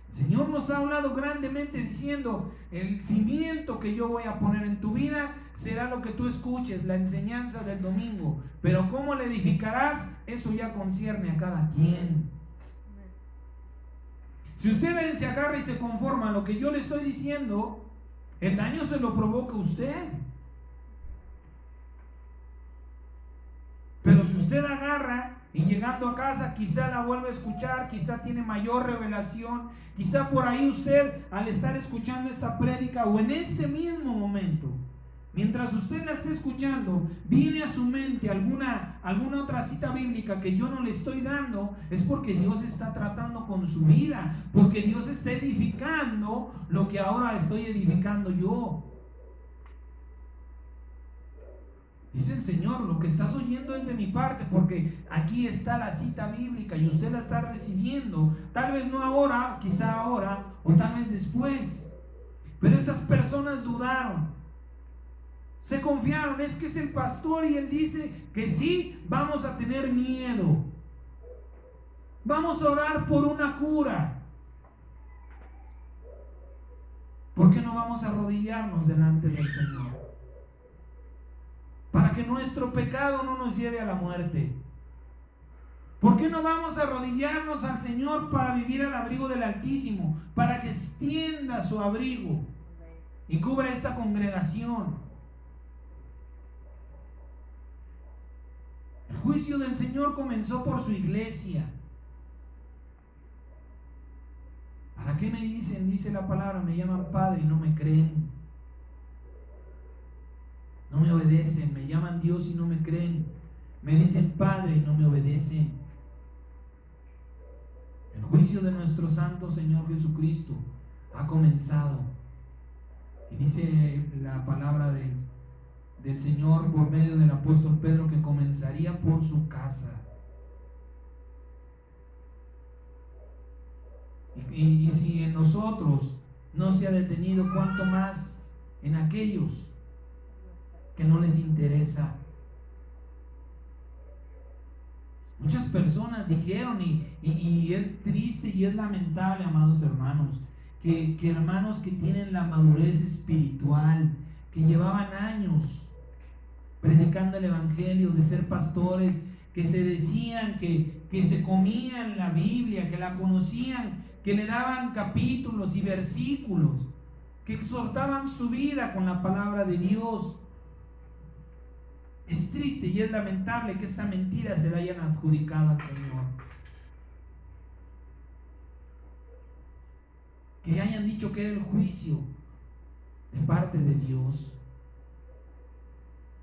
El Señor nos ha hablado grandemente diciendo: el cimiento que yo voy a poner en tu vida será lo que tú escuches, la enseñanza del domingo, pero cómo le edificarás, eso ya concierne a cada quien. Si usted se agarra y se conforma a lo que yo le estoy diciendo, el daño se lo provoca usted. Pero si usted agarra y llegando a casa quizá la vuelve a escuchar, quizá tiene mayor revelación, quizá por ahí usted, al estar escuchando esta prédica o en este mismo momento, mientras usted la esté escuchando, viene a su mente alguna otra cita bíblica que yo no le estoy dando, es porque Dios está tratando con su vida, porque Dios está edificando lo que ahora estoy edificando yo. Dice el Señor: lo que estás oyendo es de mi parte, porque aquí está la cita bíblica y usted la está recibiendo, tal vez no ahora, quizá ahora, o tal vez después. Pero estas personas dudaron, se confiaron. Es que es el pastor y él dice que sí, vamos a tener miedo, vamos a orar por una cura. ¿Por qué no vamos a arrodillarnos delante del Señor? Para que nuestro pecado no nos lleve a la muerte. ¿Por qué no vamos a arrodillarnos al Señor para vivir al abrigo del Altísimo? Para que extienda su abrigo y cubra esta congregación. El juicio del Señor comenzó por su iglesia. ¿Para qué me dicen? Dice la palabra: me llaman Padre y no me creen. No me obedecen. Me llaman Dios y no me creen. Me dicen Padre y no me obedecen. El juicio de nuestro Santo Señor Jesucristo ha comenzado. Y dice la palabra del Señor por medio del apóstol Pedro que comenzaría por su casa. Y si en nosotros no se ha detenido, ¿cuánto más en aquellos que no les interesa? Muchas personas dijeron, y es triste y es lamentable, amados hermanos, que hermanos que tienen la madurez espiritual, que llevaban años predicando el evangelio, de ser pastores, que se decían que se comían la Biblia, que la conocían, que le daban capítulos y versículos, que exhortaban su vida con la palabra de Dios. Es triste y es lamentable que esta mentira se la hayan adjudicado al Señor. Que hayan dicho que era el juicio de parte de Dios.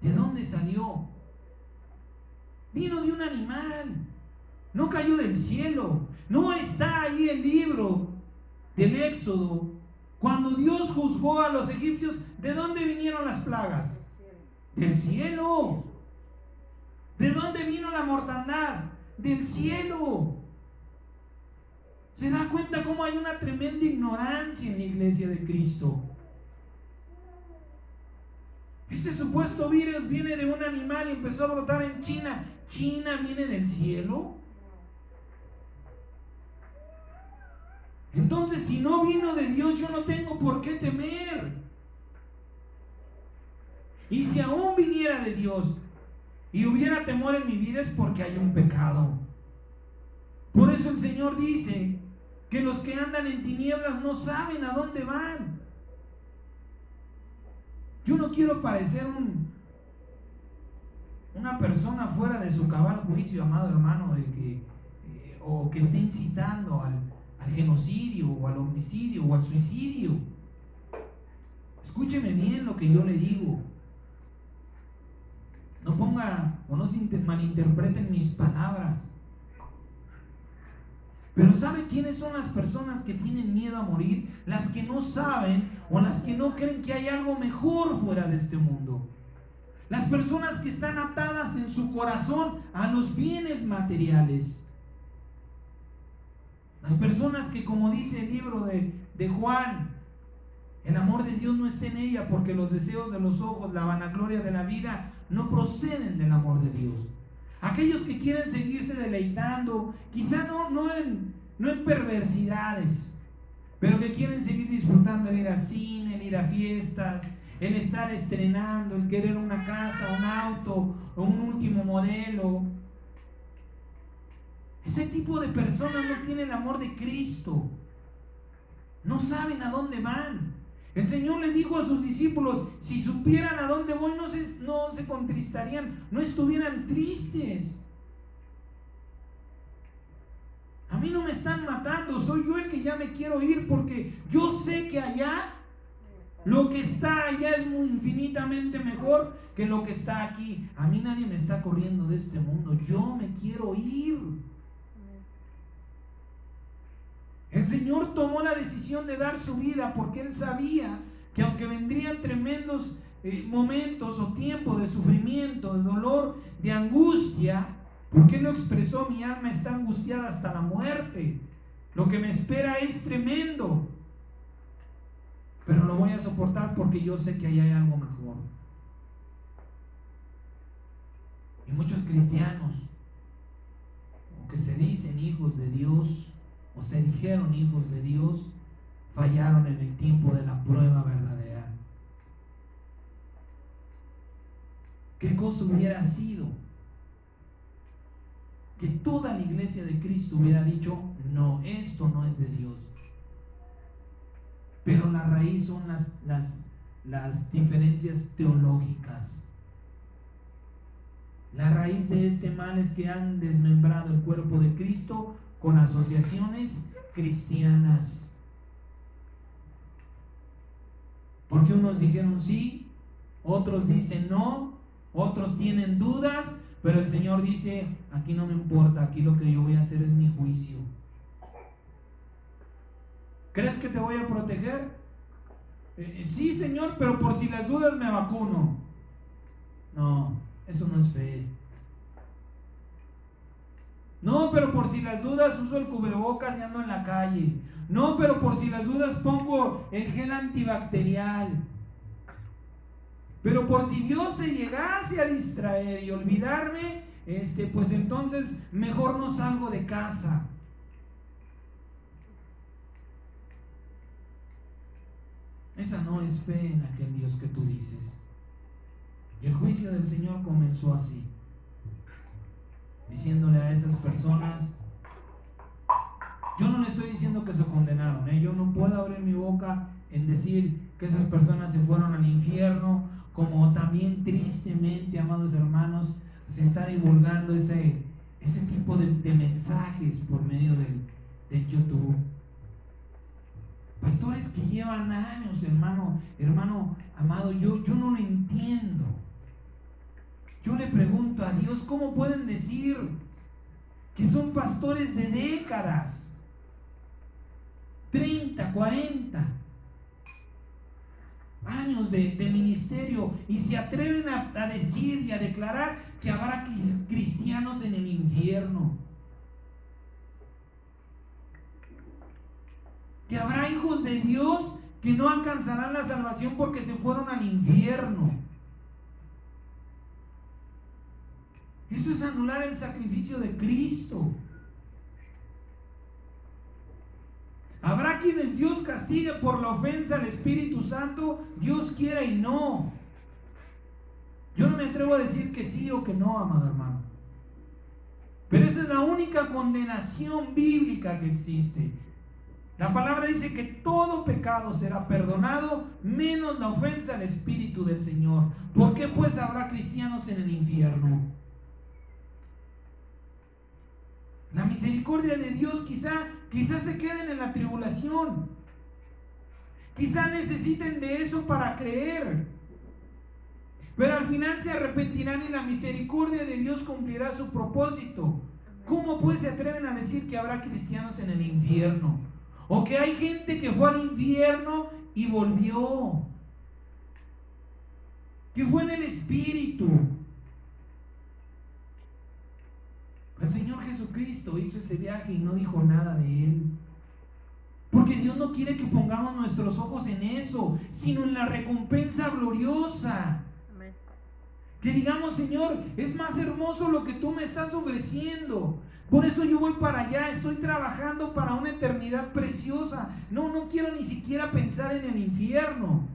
¿De dónde salió? Vino de un animal. No cayó del cielo. No está ahí el libro del Éxodo. Cuando Dios juzgó a los egipcios, ¿de dónde vinieron las plagas? Del cielo. ¿De dónde vino la mortandad? Del cielo. ¿Se da cuenta cómo hay una tremenda ignorancia en la iglesia de Cristo? Ese supuesto virus viene de un animal y empezó a brotar en China. ¿China viene del cielo? Entonces, si no vino de Dios, yo no tengo por qué temer. Y si aún viniera de Dios y hubiera temor en mi vida, es porque hay un pecado. Por eso el Señor dice que los que andan en tinieblas no saben a dónde van. Yo no quiero parecer una persona fuera de su cabal juicio, amado hermano, o que esté incitando al genocidio, o al homicidio, o al suicidio. Escúcheme bien lo que yo le digo. No ponga o no se malinterpreten mis palabras. Pero ¿sabe quiénes son las personas que tienen miedo a morir? Las que no saben o las que no creen que hay algo mejor fuera de este mundo. Las personas que están atadas en su corazón a los bienes materiales. Las personas que, como dice el libro de Juan, el amor de Dios no está en ella, porque los deseos de los ojos, la vanagloria de la vida, no proceden del amor de Dios. Aquellos que quieren seguirse deleitando, quizá no en perversidades, pero que quieren seguir disfrutando el ir al cine, el ir a fiestas, el estar estrenando, el querer una casa, un auto o un último modelo. Ese tipo de personas no tienen el amor de Cristo. No saben a dónde van. El Señor le dijo a sus discípulos: si supieran a dónde voy, no se contristarían, no estuvieran tristes. A mí no me están matando, soy yo el que ya me quiero ir, porque yo sé que allá, lo que está allá es muy infinitamente mejor que lo que está aquí. A mí nadie me está corriendo de este mundo, yo me quiero ir. El Señor tomó la decisión de dar su vida porque Él sabía que aunque vendrían tremendos momentos o tiempos de sufrimiento, de dolor, de angustia, porque Él lo expresó: mi alma está angustiada hasta la muerte, lo que me espera es tremendo, pero lo voy a soportar porque yo sé que ahí hay algo mejor. Y muchos cristianos, o que se dicen hijos de Dios, o se dijeron hijos de Dios, fallaron en el tiempo de la prueba verdadera. ¿Qué cosa hubiera sido que toda la iglesia de Cristo hubiera dicho: no, esto no es de Dios? Pero la raíz son las diferencias teológicas. La raíz de este mal es que han desmembrado el cuerpo de Cristo con asociaciones cristianas. Porque unos dijeron sí, otros dicen no, otros tienen dudas, pero el Señor dice: aquí no me importa, aquí lo que yo voy a hacer es mi juicio. ¿Crees que te voy a proteger? Sí, Señor, pero por si las dudas me vacuno. No, eso no es fe. No, pero por si las dudas uso el cubrebocas y ando en la calle. No, pero por si las dudas pongo el gel antibacterial. Pero por si Dios se llegase a distraer y olvidarme, pues entonces mejor no salgo de casa. Esa no es fe en aquel Dios que tú dices. Y el juicio del Señor comenzó así, diciéndole a esas personas: yo no le estoy diciendo que se condenaron, yo no puedo abrir mi boca en decir que esas personas se fueron al infierno, como también tristemente, amados hermanos, se está divulgando ese tipo de mensajes por medio del YouTube. Pastores que llevan años, hermano amado, yo no lo entiendo. Yo le pregunto a Dios, ¿cómo pueden decir que son pastores de décadas? 30, 40 años de ministerio, y se atreven a decir y a declarar que habrá cristianos en el infierno, que habrá hijos de Dios que no alcanzarán la salvación porque se fueron al infierno. Eso es anular el sacrificio de Cristo. Habrá quienes Dios castigue por la ofensa al Espíritu Santo, Dios quiera y no. Yo no me atrevo a decir que sí o que no, amado hermano. Pero esa es la única condenación bíblica que existe. La palabra dice que todo pecado será perdonado, menos la ofensa al Espíritu del Señor. ¿Por qué pues habrá cristianos en el infierno? La misericordia de Dios quizá se queden en la tribulación. Quizá necesiten de eso para creer. Pero al final se arrepentirán y la misericordia de Dios cumplirá su propósito. ¿Cómo pues se atreven a decir que habrá cristianos en el infierno? O que hay gente que fue al infierno y volvió. Que fue en el Espíritu. El Señor Jesucristo hizo ese viaje y no dijo nada de él. Porque Dios no quiere que pongamos nuestros ojos en eso, sino en la recompensa gloriosa. Amén. Que digamos, Señor, es más hermoso lo que tú me estás ofreciendo. Por eso yo voy para allá, estoy trabajando para una eternidad preciosa. No quiero ni siquiera pensar en el infierno.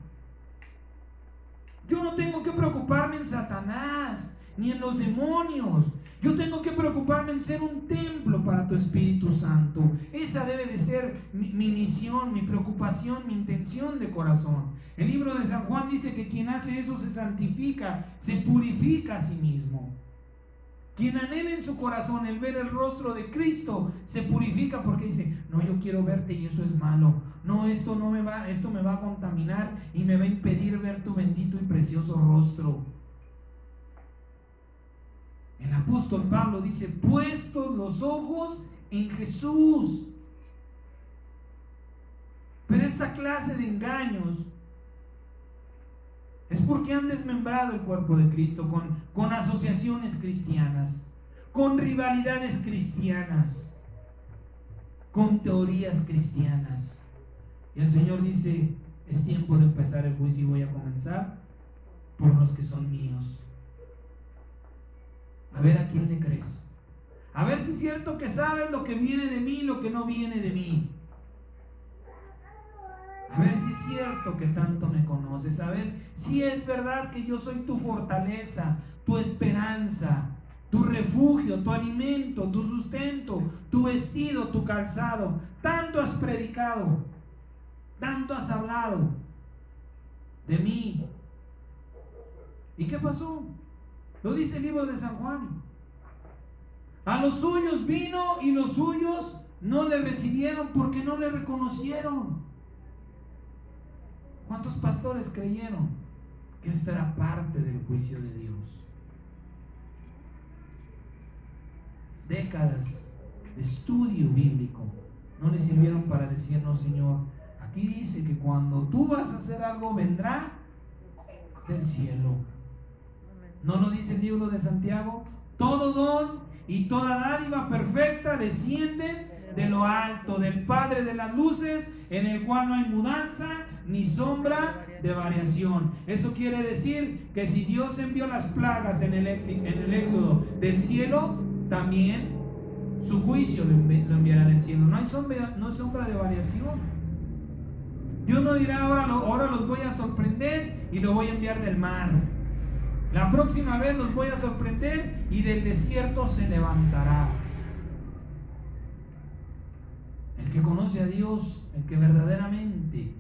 Yo no tengo que preocuparme en Satanás, ni en los demonios. Yo tengo que preocuparme en ser un templo para tu Espíritu Santo. Esa debe de ser mi misión, mi preocupación, mi intención de corazón. El libro de San Juan dice que quien hace eso se santifica, se purifica a sí mismo. Quien anhela en su corazón el ver el rostro de Cristo, se purifica porque dice, no, yo quiero verte y eso es malo. No, esto me va a contaminar y me va a impedir ver tu bendito y precioso rostro. El apóstol Pablo dice, puestos los ojos en Jesús. Pero esta clase de engaños es porque han desmembrado el cuerpo de Cristo con asociaciones cristianas, con rivalidades cristianas, con teorías cristianas. Y el Señor dice, es tiempo de empezar el juicio y voy a comenzar por los que son míos. A ver a quién le crees. A ver si es cierto que sabes lo que viene de mí y lo que no viene de mí. A ver si es cierto que tanto me conoces. A ver si es verdad que yo soy tu fortaleza, tu esperanza, tu refugio, tu alimento, tu sustento, tu vestido, tu calzado. Tanto has predicado, tanto has hablado de mí. ¿Y qué pasó? Lo dice el libro de San Juan. A los suyos vino y los suyos no le recibieron porque no le reconocieron. ¿Cuántos pastores creyeron que esto era parte del juicio de Dios? Décadas de estudio bíblico no le sirvieron para decirnos, Señor, aquí dice que cuando tú vas a hacer algo vendrá del cielo. ¿No lo dice el libro de Santiago? Todo don y toda dádiva perfecta descienden de lo alto, del Padre de las luces, en el cual no hay mudanza ni sombra de variación. Eso quiere decir que si Dios envió las plagas en el éxodo del cielo, también su juicio lo enviará del cielo. No hay sombra de variación. Dios no dirá ahora los voy a sorprender y lo voy a enviar del mar. La próxima vez los voy a sorprender y del desierto se levantará. El que conoce a Dios, el que verdaderamente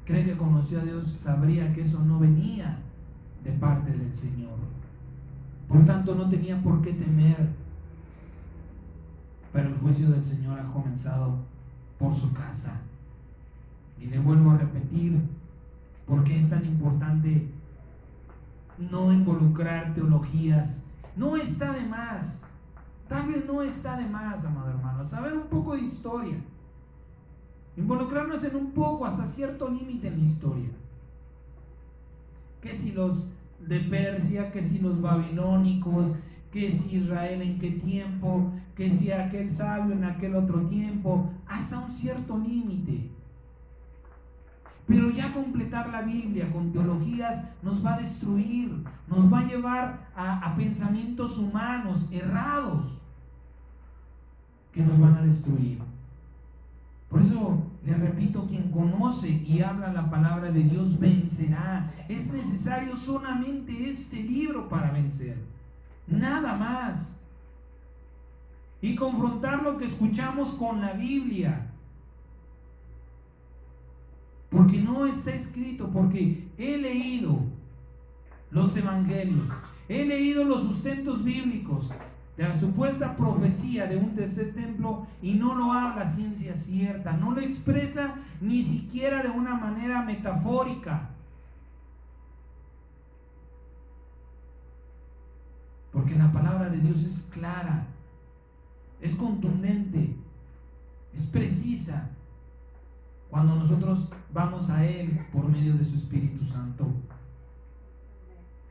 cree que conoció a Dios, sabría que eso no venía de parte del Señor. Por tanto, no tenía por qué temer. Pero el juicio del Señor ha comenzado por su casa. Y le vuelvo a repetir, ¿por qué es tan importante no involucrar teologías. No está de más. Tal vez no está de más, amado hermano, saber un poco de historia. Involucrarnos en un poco, hasta cierto límite en la historia. Que si los de Persia, que si los babilónicos, que si Israel en qué tiempo, que si aquel sabio en aquel otro tiempo, hasta un cierto límite. Pero ya completar la Biblia con teologías nos va a destruir, nos va a llevar a pensamientos humanos errados que nos van a destruir. Por eso les repito, quien conoce y habla la palabra de Dios vencerá. Es necesario solamente este libro para vencer, nada más. Y confrontar lo que escuchamos con la Biblia, porque no está escrito, porque he leído los evangelios, he leído los sustentos bíblicos de la supuesta profecía de un tercer templo, y no lo habla ciencia cierta, no lo expresa ni siquiera de una manera metafórica, porque la palabra de Dios es clara, es contundente, es precisa cuando nosotros vamos a Él por medio de su Espíritu Santo.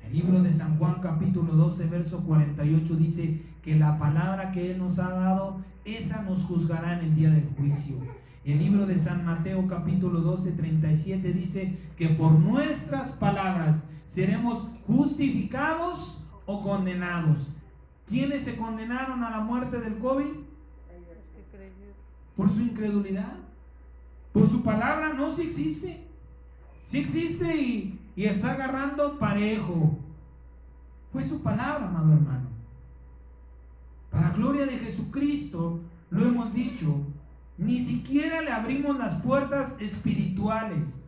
El libro de San Juan capítulo 12 verso 48 dice que la palabra que Él nos ha dado, esa nos juzgará en el día del juicio. El libro de San Mateo capítulo 12 37 dice que por nuestras palabras seremos justificados o condenados. ¿Quiénes se condenaron a la muerte del COVID? Por su incredulidad. Por su palabra. No, sí existe. Sí existe y está agarrando parejo. Fue su palabra, amado hermano. Para gloria de Jesucristo, lo hemos dicho, ni siquiera le abrimos las puertas espirituales.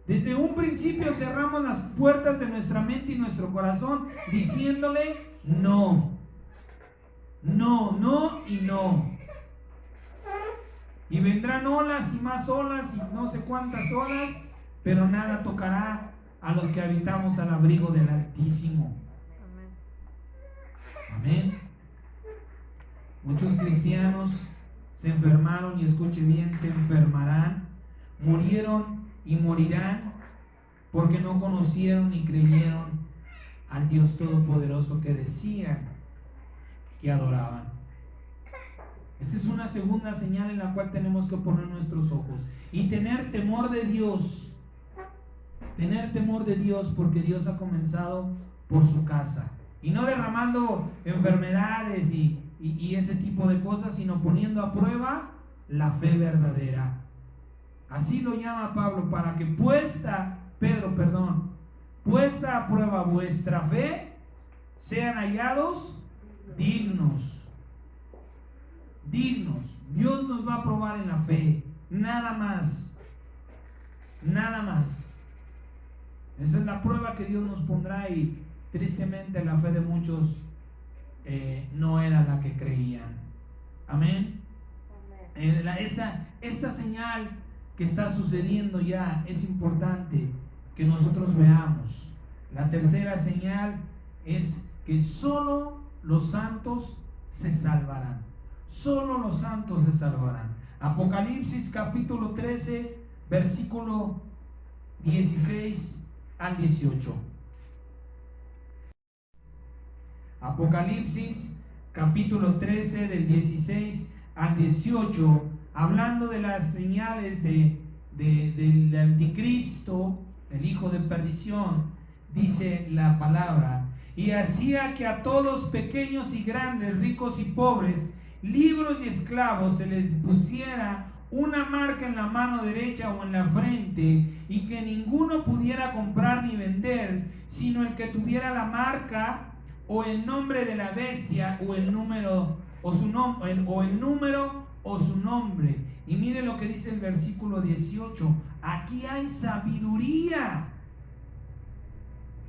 Desde un principio cerramos las puertas de nuestra mente y nuestro corazón, diciéndole no. No, no y no. Y vendrán olas y más olas y no sé cuántas olas, pero nada tocará a los que habitamos al abrigo del Altísimo. Amén. Muchos cristianos se enfermaron, y escuche bien, se enfermarán, murieron y morirán porque no conocieron ni creyeron al Dios Todopoderoso que decían que adoraban. Esta es una segunda señal en la cual tenemos que poner nuestros ojos y tener temor de Dios. Tener temor de Dios, porque Dios ha comenzado por su casa, y no derramando enfermedades y ese tipo de cosas, sino poniendo a prueba la fe verdadera. Así lo llama Pablo, para que puesta a prueba vuestra fe, sean hallados dignos. Dios nos va a probar en la fe, nada más. Esa es la prueba que Dios nos pondrá, y tristemente la fe de muchos no era la que creían. Amén. Esta señal que está sucediendo ya es importante que nosotros veamos. La tercera señal es que solo los santos se salvarán. Solo los santos se salvarán. Apocalipsis capítulo 13 versículo 16 al 18. Apocalipsis capítulo 13 del 16 al 18, hablando de las señales del anticristo, el hijo de perdición, dice la palabra: y hacía que a todos, pequeños y grandes, ricos y pobres, libres y esclavos, se les pusiera una marca en la mano derecha o en la frente, y que ninguno pudiera comprar ni vender, sino el que tuviera la marca o el nombre de la bestia, o el número o su nombre, o el número o su nombre. Y mire lo que dice el versículo 18: aquí hay sabiduría.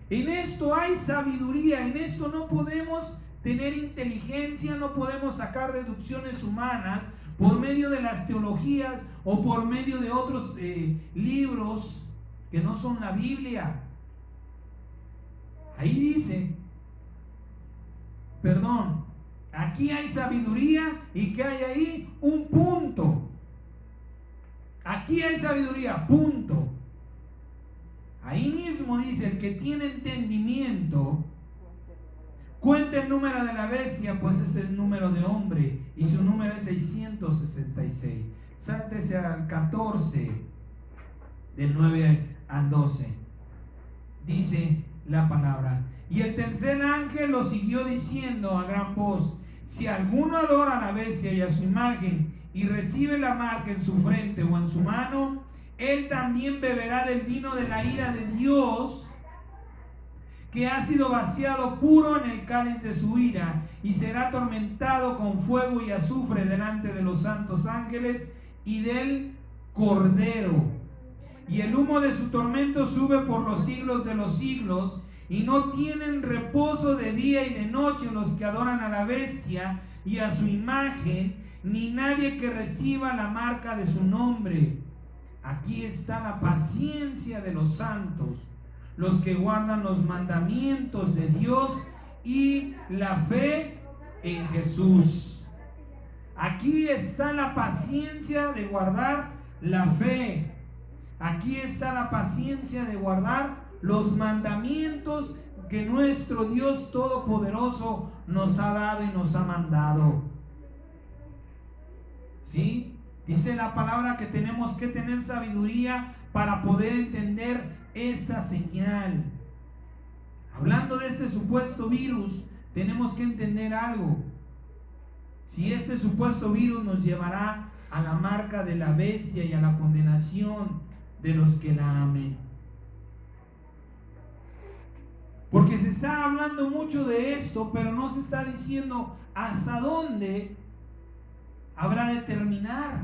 En esto hay sabiduría, en esto no podemos tener inteligencia, no podemos sacar deducciones humanas por medio de las teologías o por medio de otros libros que no son la Biblia. Ahí dice, perdón, aquí hay sabiduría y que hay ahí un punto. Aquí hay sabiduría, punto. Ahí mismo dice, el que tiene entendimiento, cuenta el número de la bestia, pues es el número de hombre, y su número es 666. Sáltese al 14, del 9 al 12. Dice la palabra: y el tercer ángel lo siguió diciendo a gran voz: si alguno adora a la bestia y a su imagen, y recibe la marca en su frente o en su mano, él también beberá del vino de la ira de Dios, que ha sido vaciado puro en el cáliz de su ira, y será atormentado con fuego y azufre delante de los santos ángeles y del Cordero. Y el humo de su tormento sube por los siglos de los siglos, y no tienen reposo de día y de noche los que adoran a la bestia y a su imagen, ni nadie que reciba la marca de su nombre. Aquí está la paciencia de los santos, los que guardan los mandamientos de Dios y la fe en Jesús. Aquí está la paciencia de guardar la fe. Aquí está la paciencia de guardar los mandamientos que nuestro Dios Todopoderoso nos ha dado y nos ha mandado. ¿Sí? Dice la palabra que tenemos que tener sabiduría para poder entender esta señal. Hablando de este supuesto virus, tenemos que entender algo. Si este supuesto virus nos llevará a la marca de la bestia y a la condenación de los que la amen. Porque se está hablando mucho de esto, pero no se está diciendo hasta dónde habrá de terminar.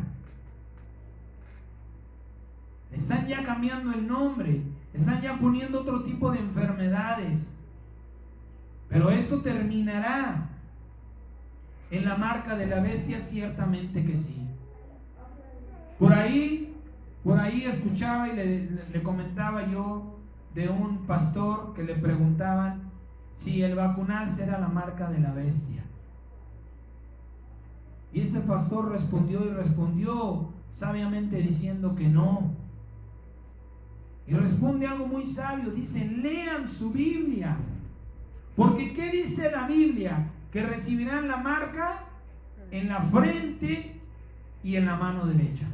Están ya cambiando el nombre, están ya poniendo otro tipo de enfermedades. Pero esto terminará en la marca de la bestia, ciertamente que sí. Por ahí escuchaba y le comentaba yo de un pastor que le preguntaban si el vacunarse era la marca de la bestia. Y este pastor respondió sabiamente diciendo que no. Y responde algo muy sabio, dice: lean su Biblia. Porque ¿qué dice la Biblia? Que recibirán la marca en la frente y en la mano derecha.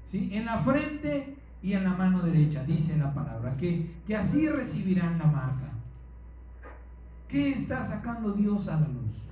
¿Sí? En la frente y en la mano derecha, dice la palabra, que así recibirán la marca. ¿Qué está sacando Dios a la luz?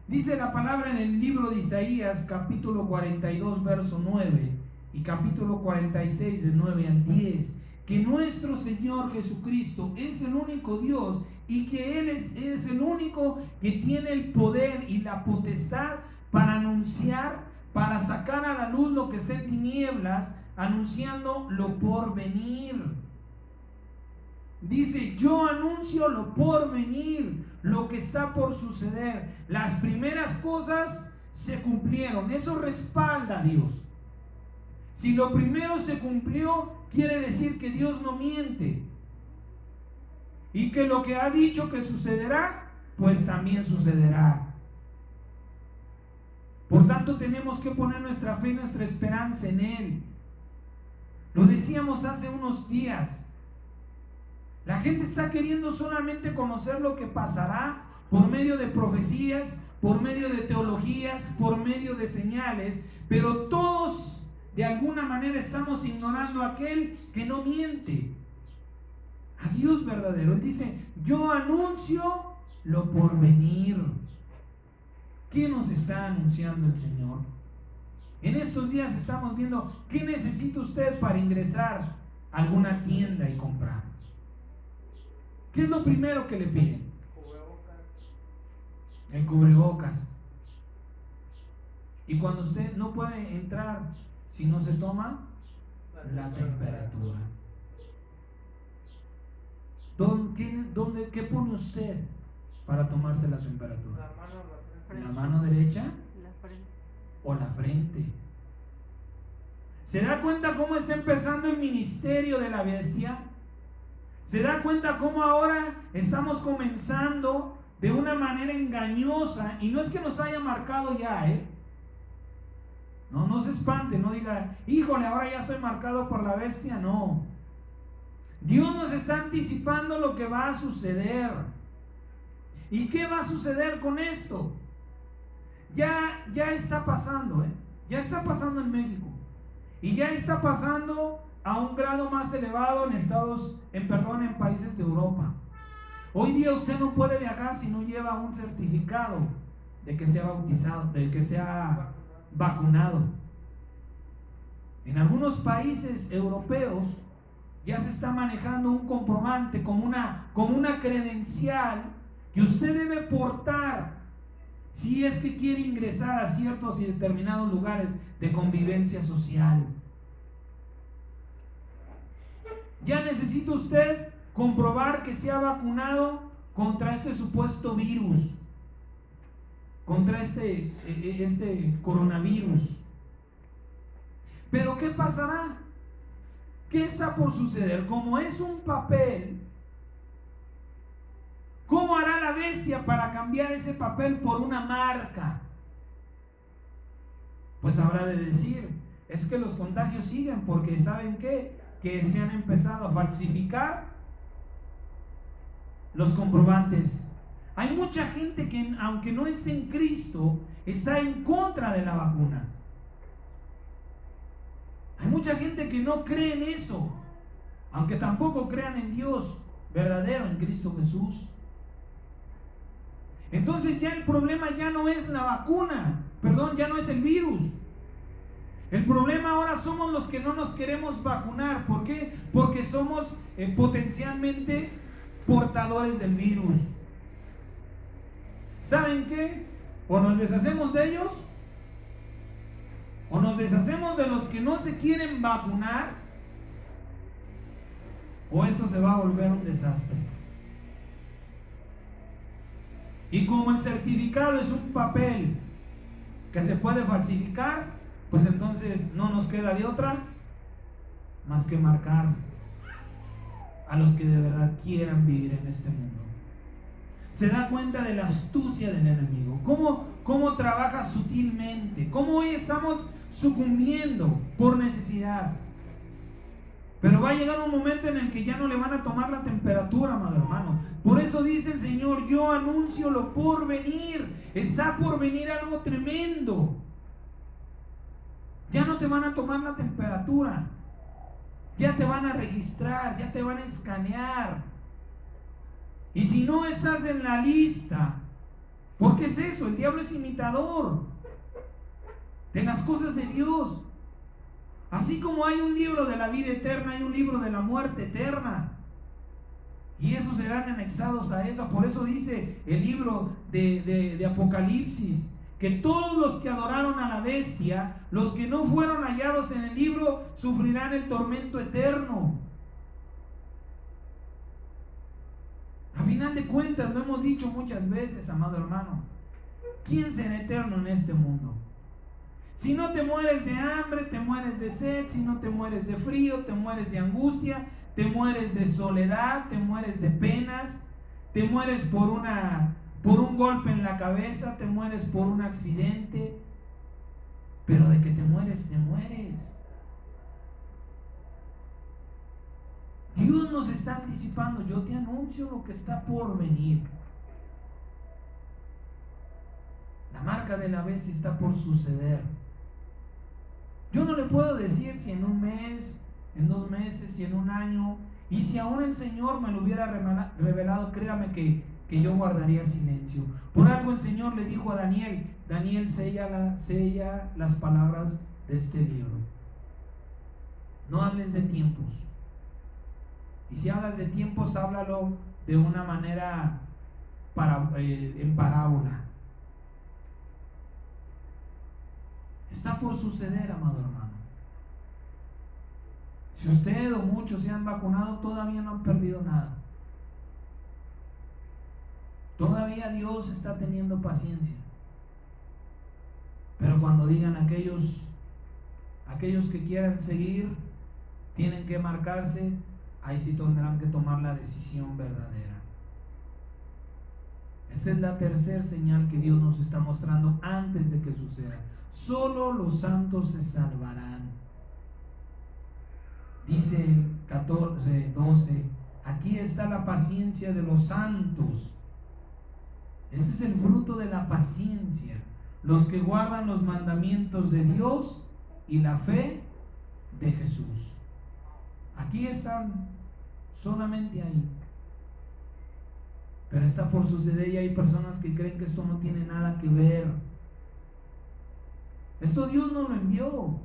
Dice la palabra en el libro de Isaías, capítulo 42, verso 9, y capítulo 46, del 9 al 10, que nuestro Señor Jesucristo es el único Dios y que Él es el único que tiene el poder y la potestad para anunciar, para sacar a la luz lo que está en tinieblas, anunciando lo por venir. Dice: yo anuncio lo por venir, lo que está por suceder. Las primeras cosas se cumplieron. Eso respalda a Dios. Si lo primero se cumplió, quiere decir que Dios no miente. Y que lo que ha dicho que sucederá, pues también sucederá. Por tanto, tenemos que poner nuestra fe y nuestra esperanza en Él. Lo decíamos hace unos días. La gente está queriendo solamente conocer lo que pasará por medio de profecías, por medio de teologías, por medio de señales, pero todos de alguna manera estamos ignorando a aquel que no miente, a Dios verdadero. Él dice: yo anuncio lo por venir. ¿Qué nos está anunciando el Señor? En estos días estamos viendo qué necesita usted para ingresar a alguna tienda y comprar. ¿Qué es lo primero que le piden? El cubrebocas. Y cuando usted no puede entrar si no se toma la temperatura. ¿Qué pone usted para tomarse la temperatura? ¿La mano derecha o la frente? ¿Se da cuenta cómo está empezando el ministerio de la bestia? ¿Se da cuenta cómo ahora estamos comenzando de una manera engañosa? Y no es que nos haya marcado ya, No se espante, no diga, híjole, ahora ya estoy marcado por la bestia. No. Dios nos está anticipando lo que va a suceder. ¿Y qué va a suceder con esto? Ya está pasando, Ya está pasando en México. Y ya está pasando a un grado más elevado en países de Europa. Hoy día usted no puede viajar si no lleva un certificado de que sea bautizado, de que sea vacunado. En algunos países europeos ya se está manejando un comprobante como una credencial que usted debe portar si es que quiere ingresar a ciertos y determinados lugares de convivencia social. Ya necesita usted comprobar que se ha vacunado contra este supuesto virus, contra este coronavirus. Pero ¿qué pasará? ¿Qué está por suceder? Como es un papel, ¿cómo hará la bestia para cambiar ese papel por una marca? Pues habrá de decir, es que los contagios siguen porque ¿saben qué? Que se han empezado a falsificar los comprobantes. Hay mucha gente que, aunque no esté en Cristo, está en contra de la vacuna. Hay mucha gente que no cree en eso, aunque tampoco crean en Dios verdadero, en Cristo Jesús. Entonces ya el problema ya no es la vacuna, ya no es el virus. El problema ahora somos los que no nos queremos vacunar. ¿Por qué? Porque somos potencialmente portadores del virus. ¿Saben qué? O nos deshacemos de ellos, o nos deshacemos de los que no se quieren vacunar, o esto se va a volver un desastre. Y como el certificado es un papel que se puede falsificar, pues entonces no nos queda de otra más que marcar a los que de verdad quieran vivir en este mundo. Se da cuenta de la astucia del enemigo, cómo trabaja sutilmente, cómo hoy estamos sucumbiendo por necesidad. Pero va a llegar un momento en el que ya no le van a tomar la temperatura, amado hermano. Por eso dice el Señor, yo anuncio lo por venir. Está por venir algo tremendo. Ya no te van a tomar la temperatura. Ya te van a registrar, ya te van a escanear. Y si no estás en la lista, ¿por qué es eso? El diablo es imitador de las cosas de Dios. Así como hay un libro de la vida eterna, hay un libro de la muerte eterna. Y esos serán anexados a eso. Por eso dice el libro de Apocalipsis, que todos los que adoraron a la bestia, los que no fueron hallados en el libro, sufrirán el tormento eterno. A final de cuentas, lo hemos dicho muchas veces, amado hermano, ¿quién será eterno en este mundo? Si no te mueres de hambre, te mueres de sed. Si no te mueres de frío, te mueres de angustia. Te mueres de soledad, te mueres de penas. Te mueres por un golpe en la cabeza, te mueres por un accidente. Pero de que te mueres, te mueres. Dios nos está anticipando. Yo te anuncio lo que está por venir. La marca de la bestia está por suceder. Yo no le puedo decir si en un mes, en 2 meses, si en un año. Y si aún el Señor me lo hubiera revelado, créame que yo guardaría silencio. Por algo el Señor le dijo a Daniel: Daniel, sella las palabras de este libro. No hables de tiempos. Y si hablas de tiempos, háblalo de una manera en parábola. Está por suceder, amado hermano. Si usted o muchos se han vacunado, todavía no han perdido nada. Todavía Dios está teniendo paciencia. Pero cuando digan aquellos que quieran seguir, tienen que marcarse ahí sí tendrán que tomar la decisión verdadera. Esta es la tercera señal que Dios nos está mostrando antes de que suceda. Solo los santos se salvarán. Dice el 14:12, aquí está la paciencia de los santos. Este es el fruto de la paciencia, los que guardan los mandamientos de Dios y la fe de Jesús. Aquí están, solamente ahí. Pero está por suceder y hay personas que creen que esto no tiene nada que ver. Esto Dios no lo envió,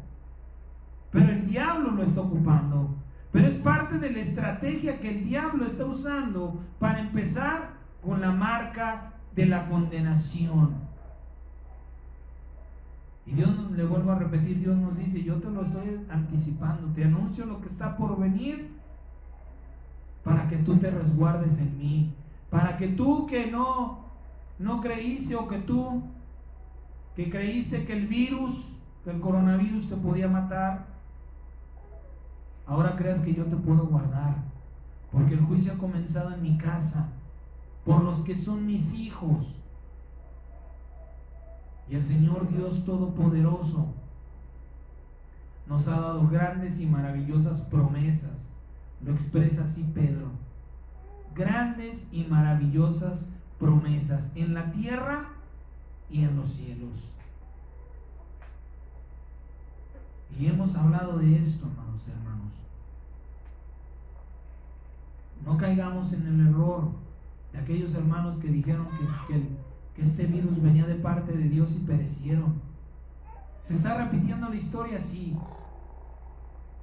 pero el diablo lo está ocupando. Pero es parte de la estrategia que el diablo está usando para empezar con la marca de la condenación. Y Dios, le vuelvo a repetir, Dios nos dice, yo te lo estoy anticipando, te anuncio lo que está por venir para que tú te resguardes en mí, para que tú que no creíste, o que tú que creíste que el coronavirus te podía matar, ahora creas que yo te puedo guardar, porque el juicio ha comenzado en mi casa, por los que son mis hijos. Y el Señor Dios Todopoderoso nos ha dado grandes y maravillosas promesas. Lo expresa así Pedro: grandes y maravillosas promesas en la tierra y en los cielos. Y hemos hablado de esto, amados hermanos. No caigamos en el error de aquellos hermanos que dijeron que este virus venía de parte de Dios y perecieron. Se está repitiendo la historia así.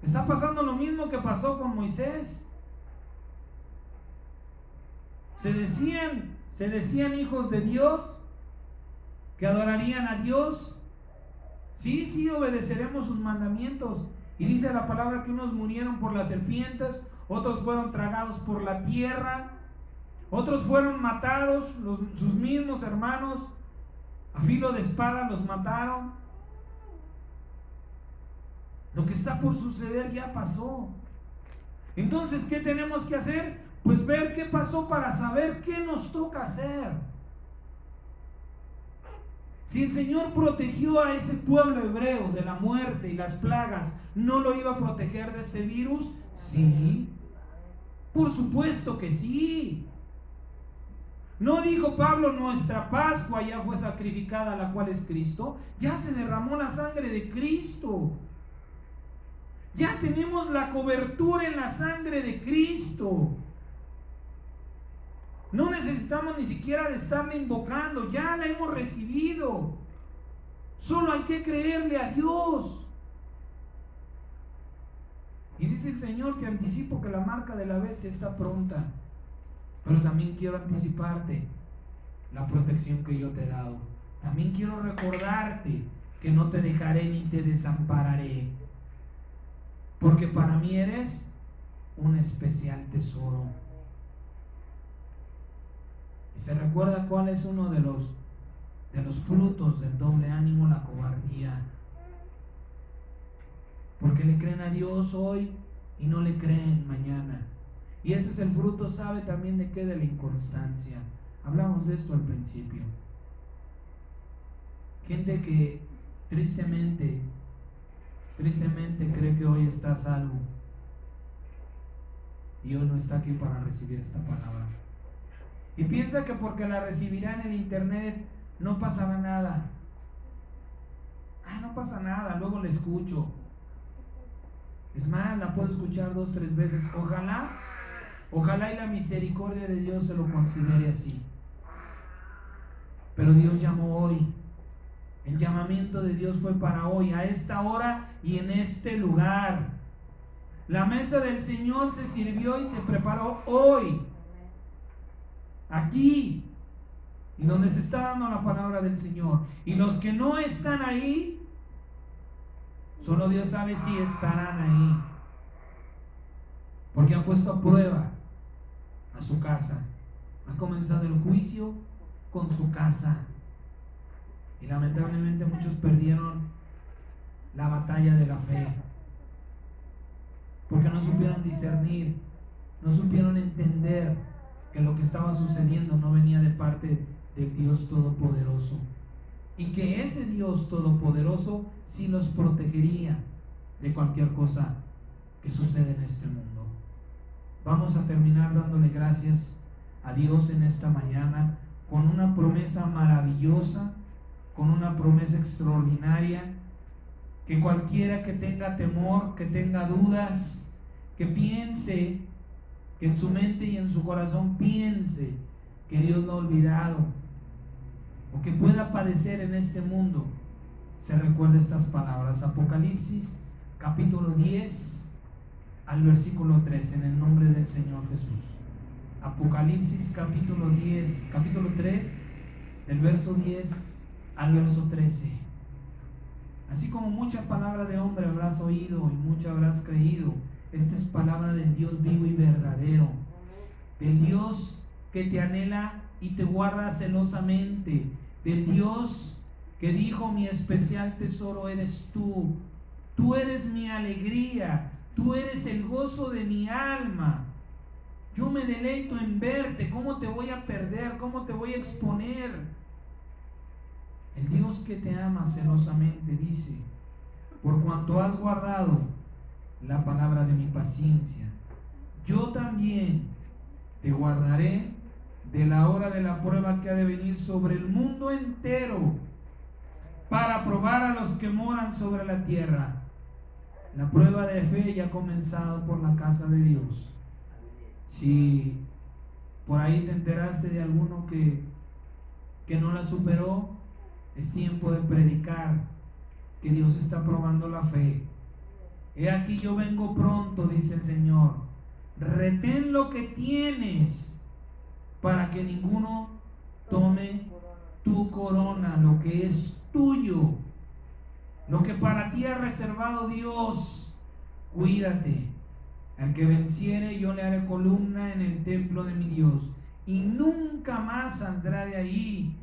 Está pasando lo mismo que pasó con Moisés. Se decían hijos de Dios, que adorarían a Dios. Sí, obedeceremos sus mandamientos. Y dice la palabra que unos murieron por las serpientes, otros fueron tragados por la tierra, otros fueron matados, sus mismos hermanos a filo de espada los mataron. Lo que está por suceder ya pasó. Entonces, ¿qué tenemos que hacer? Pues ver qué pasó para saber qué nos toca hacer. Si el Señor protegió a ese pueblo hebreo de la muerte y las plagas, ¿no lo iba a proteger de este virus? Sí, por supuesto que sí. ¿No dijo Pablo, nuestra Pascua ya fue sacrificada, la cual es Cristo? Ya se derramó la sangre de Cristo. Ya tenemos la cobertura en la sangre de Cristo. No necesitamos ni siquiera de estarla invocando, ya la hemos recibido. Solo hay que creerle a Dios. Y dice el Señor: te anticipo que la marca de la bestia está pronta. Pero también quiero anticiparte la protección que yo te he dado. También quiero recordarte que no te dejaré ni te desampararé, porque para mí eres un especial tesoro. Y se recuerda cuál es uno de los frutos del doble ánimo: la cobardía. Porque le creen a Dios hoy y no le creen mañana. Y ese es el fruto, ¿sabe también de qué? De la inconstancia. Hablamos de esto al principio. Gente que tristemente cree que hoy está a salvo y hoy no está aquí para recibir esta palabra. Y piensa que porque la recibirá en el internet no pasará nada. No pasa nada, luego la escucho. Es más, la puedo escuchar 2, 3 veces. Ojalá y la misericordia de Dios se lo considere así. Pero Dios llamó hoy. El llamamiento de Dios fue para hoy, a esta hora y en este lugar. La mesa del Señor se sirvió y se preparó hoy, aquí, y donde se está dando la palabra del Señor. Y los que no están ahí, solo Dios sabe si estarán ahí, porque han puesto a prueba a su casa. Ha comenzado el juicio con su casa. Y lamentablemente muchos perdieron la batalla de la fe, porque no supieron discernir no supieron entender que lo que estaba sucediendo no venía de parte del Dios Todopoderoso, y que ese Dios Todopoderoso sí los protegería de cualquier cosa que sucede en este mundo. Vamos a terminar dándole gracias a Dios en esta mañana con una promesa maravillosa, con una promesa extraordinaria, que cualquiera que tenga temor, que tenga dudas, que piense, que en su mente y en su corazón piense que Dios lo ha olvidado, o que pueda padecer en este mundo, se recuerde estas palabras. Apocalipsis capítulo 10 al versículo 3, en el nombre del Señor Jesús. Apocalipsis capítulo 10, capítulo 3, del verso 10 al verso 13. Así como mucha palabra de hombre habrás oído y mucha habrás creído, esta es palabra del Dios vivo y verdadero, del Dios que te anhela y te guarda celosamente, del Dios que dijo: mi especial tesoro eres tú, tú eres mi alegría, tú eres el gozo de mi alma. Yo me deleito en verte. ¿Cómo te voy a perder? ¿Cómo te voy a exponer? El Dios que te ama celosamente dice: por cuanto has guardado la palabra de mi paciencia, yo también te guardaré de la hora de la prueba que ha de venir sobre el mundo entero, para probar a los que moran sobre la tierra. La prueba de fe ya ha comenzado por la casa de Dios. Si por ahí te enteraste de alguno que no la superó, es tiempo de predicar que Dios está probando la fe. He aquí yo vengo pronto, dice el Señor. Retén lo que tienes para que ninguno tome tu corona, lo que es tuyo, lo que para ti ha reservado Dios. Cuídate. Al que venciere, yo le haré columna en el templo de mi Dios, y nunca más saldrá de ahí.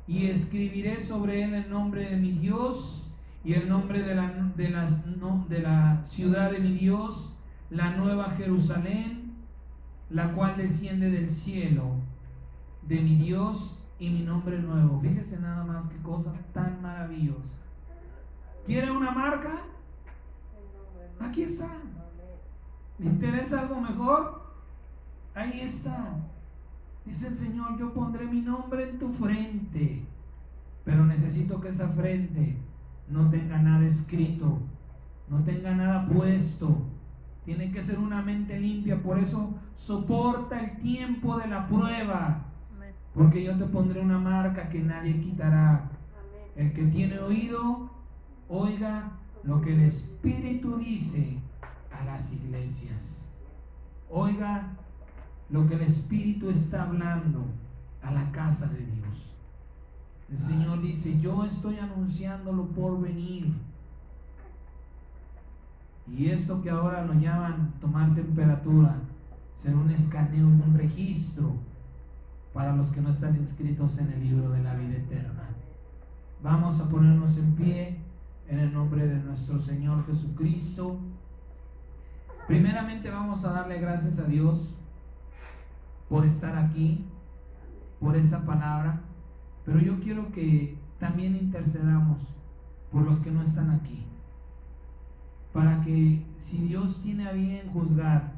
Y escribiré sobre él el nombre de mi Dios y el nombre de la ciudad de mi Dios, la nueva Jerusalén, la cual desciende del cielo de mi Dios, y mi nombre nuevo. Fíjese nada más qué cosa tan maravillosa. ¿Quiere una marca? Aquí está. ¿Le interesa algo mejor? Ahí está. Dice el Señor: yo pondré mi nombre en tu frente, pero necesito que esa frente no tenga nada escrito, no tenga nada puesto. Tiene que ser una mente limpia. Por eso soporta el tiempo de la prueba, porque yo te pondré una marca que nadie quitará. El que tiene oído, oiga lo que el Espíritu dice a las iglesias. Oiga lo que el Espíritu está hablando a la casa de Dios. El Señor dice: yo estoy anunciando lo por venir. Y esto que ahora lo llaman tomar temperatura, será un escaneo y un registro para los que no están inscritos en el libro de la vida eterna. Vamos a ponernos en pie en el nombre de nuestro Señor Jesucristo. Primeramente vamos a darle gracias a Dios por estar aquí, por esta palabra, pero yo quiero que también intercedamos por los que no están aquí, para que, si Dios tiene a bien juzgar,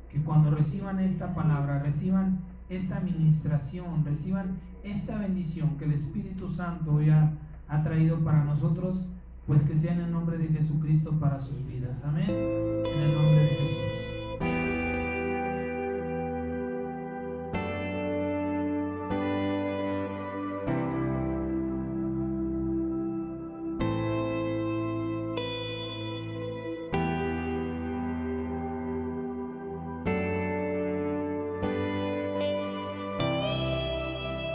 que cuando reciban esta palabra, reciban esta administración, reciban esta bendición que el Espíritu Santo ya ha traído para nosotros, pues que sea en el nombre de Jesucristo para sus vidas. Amén. En el nombre de Jesús.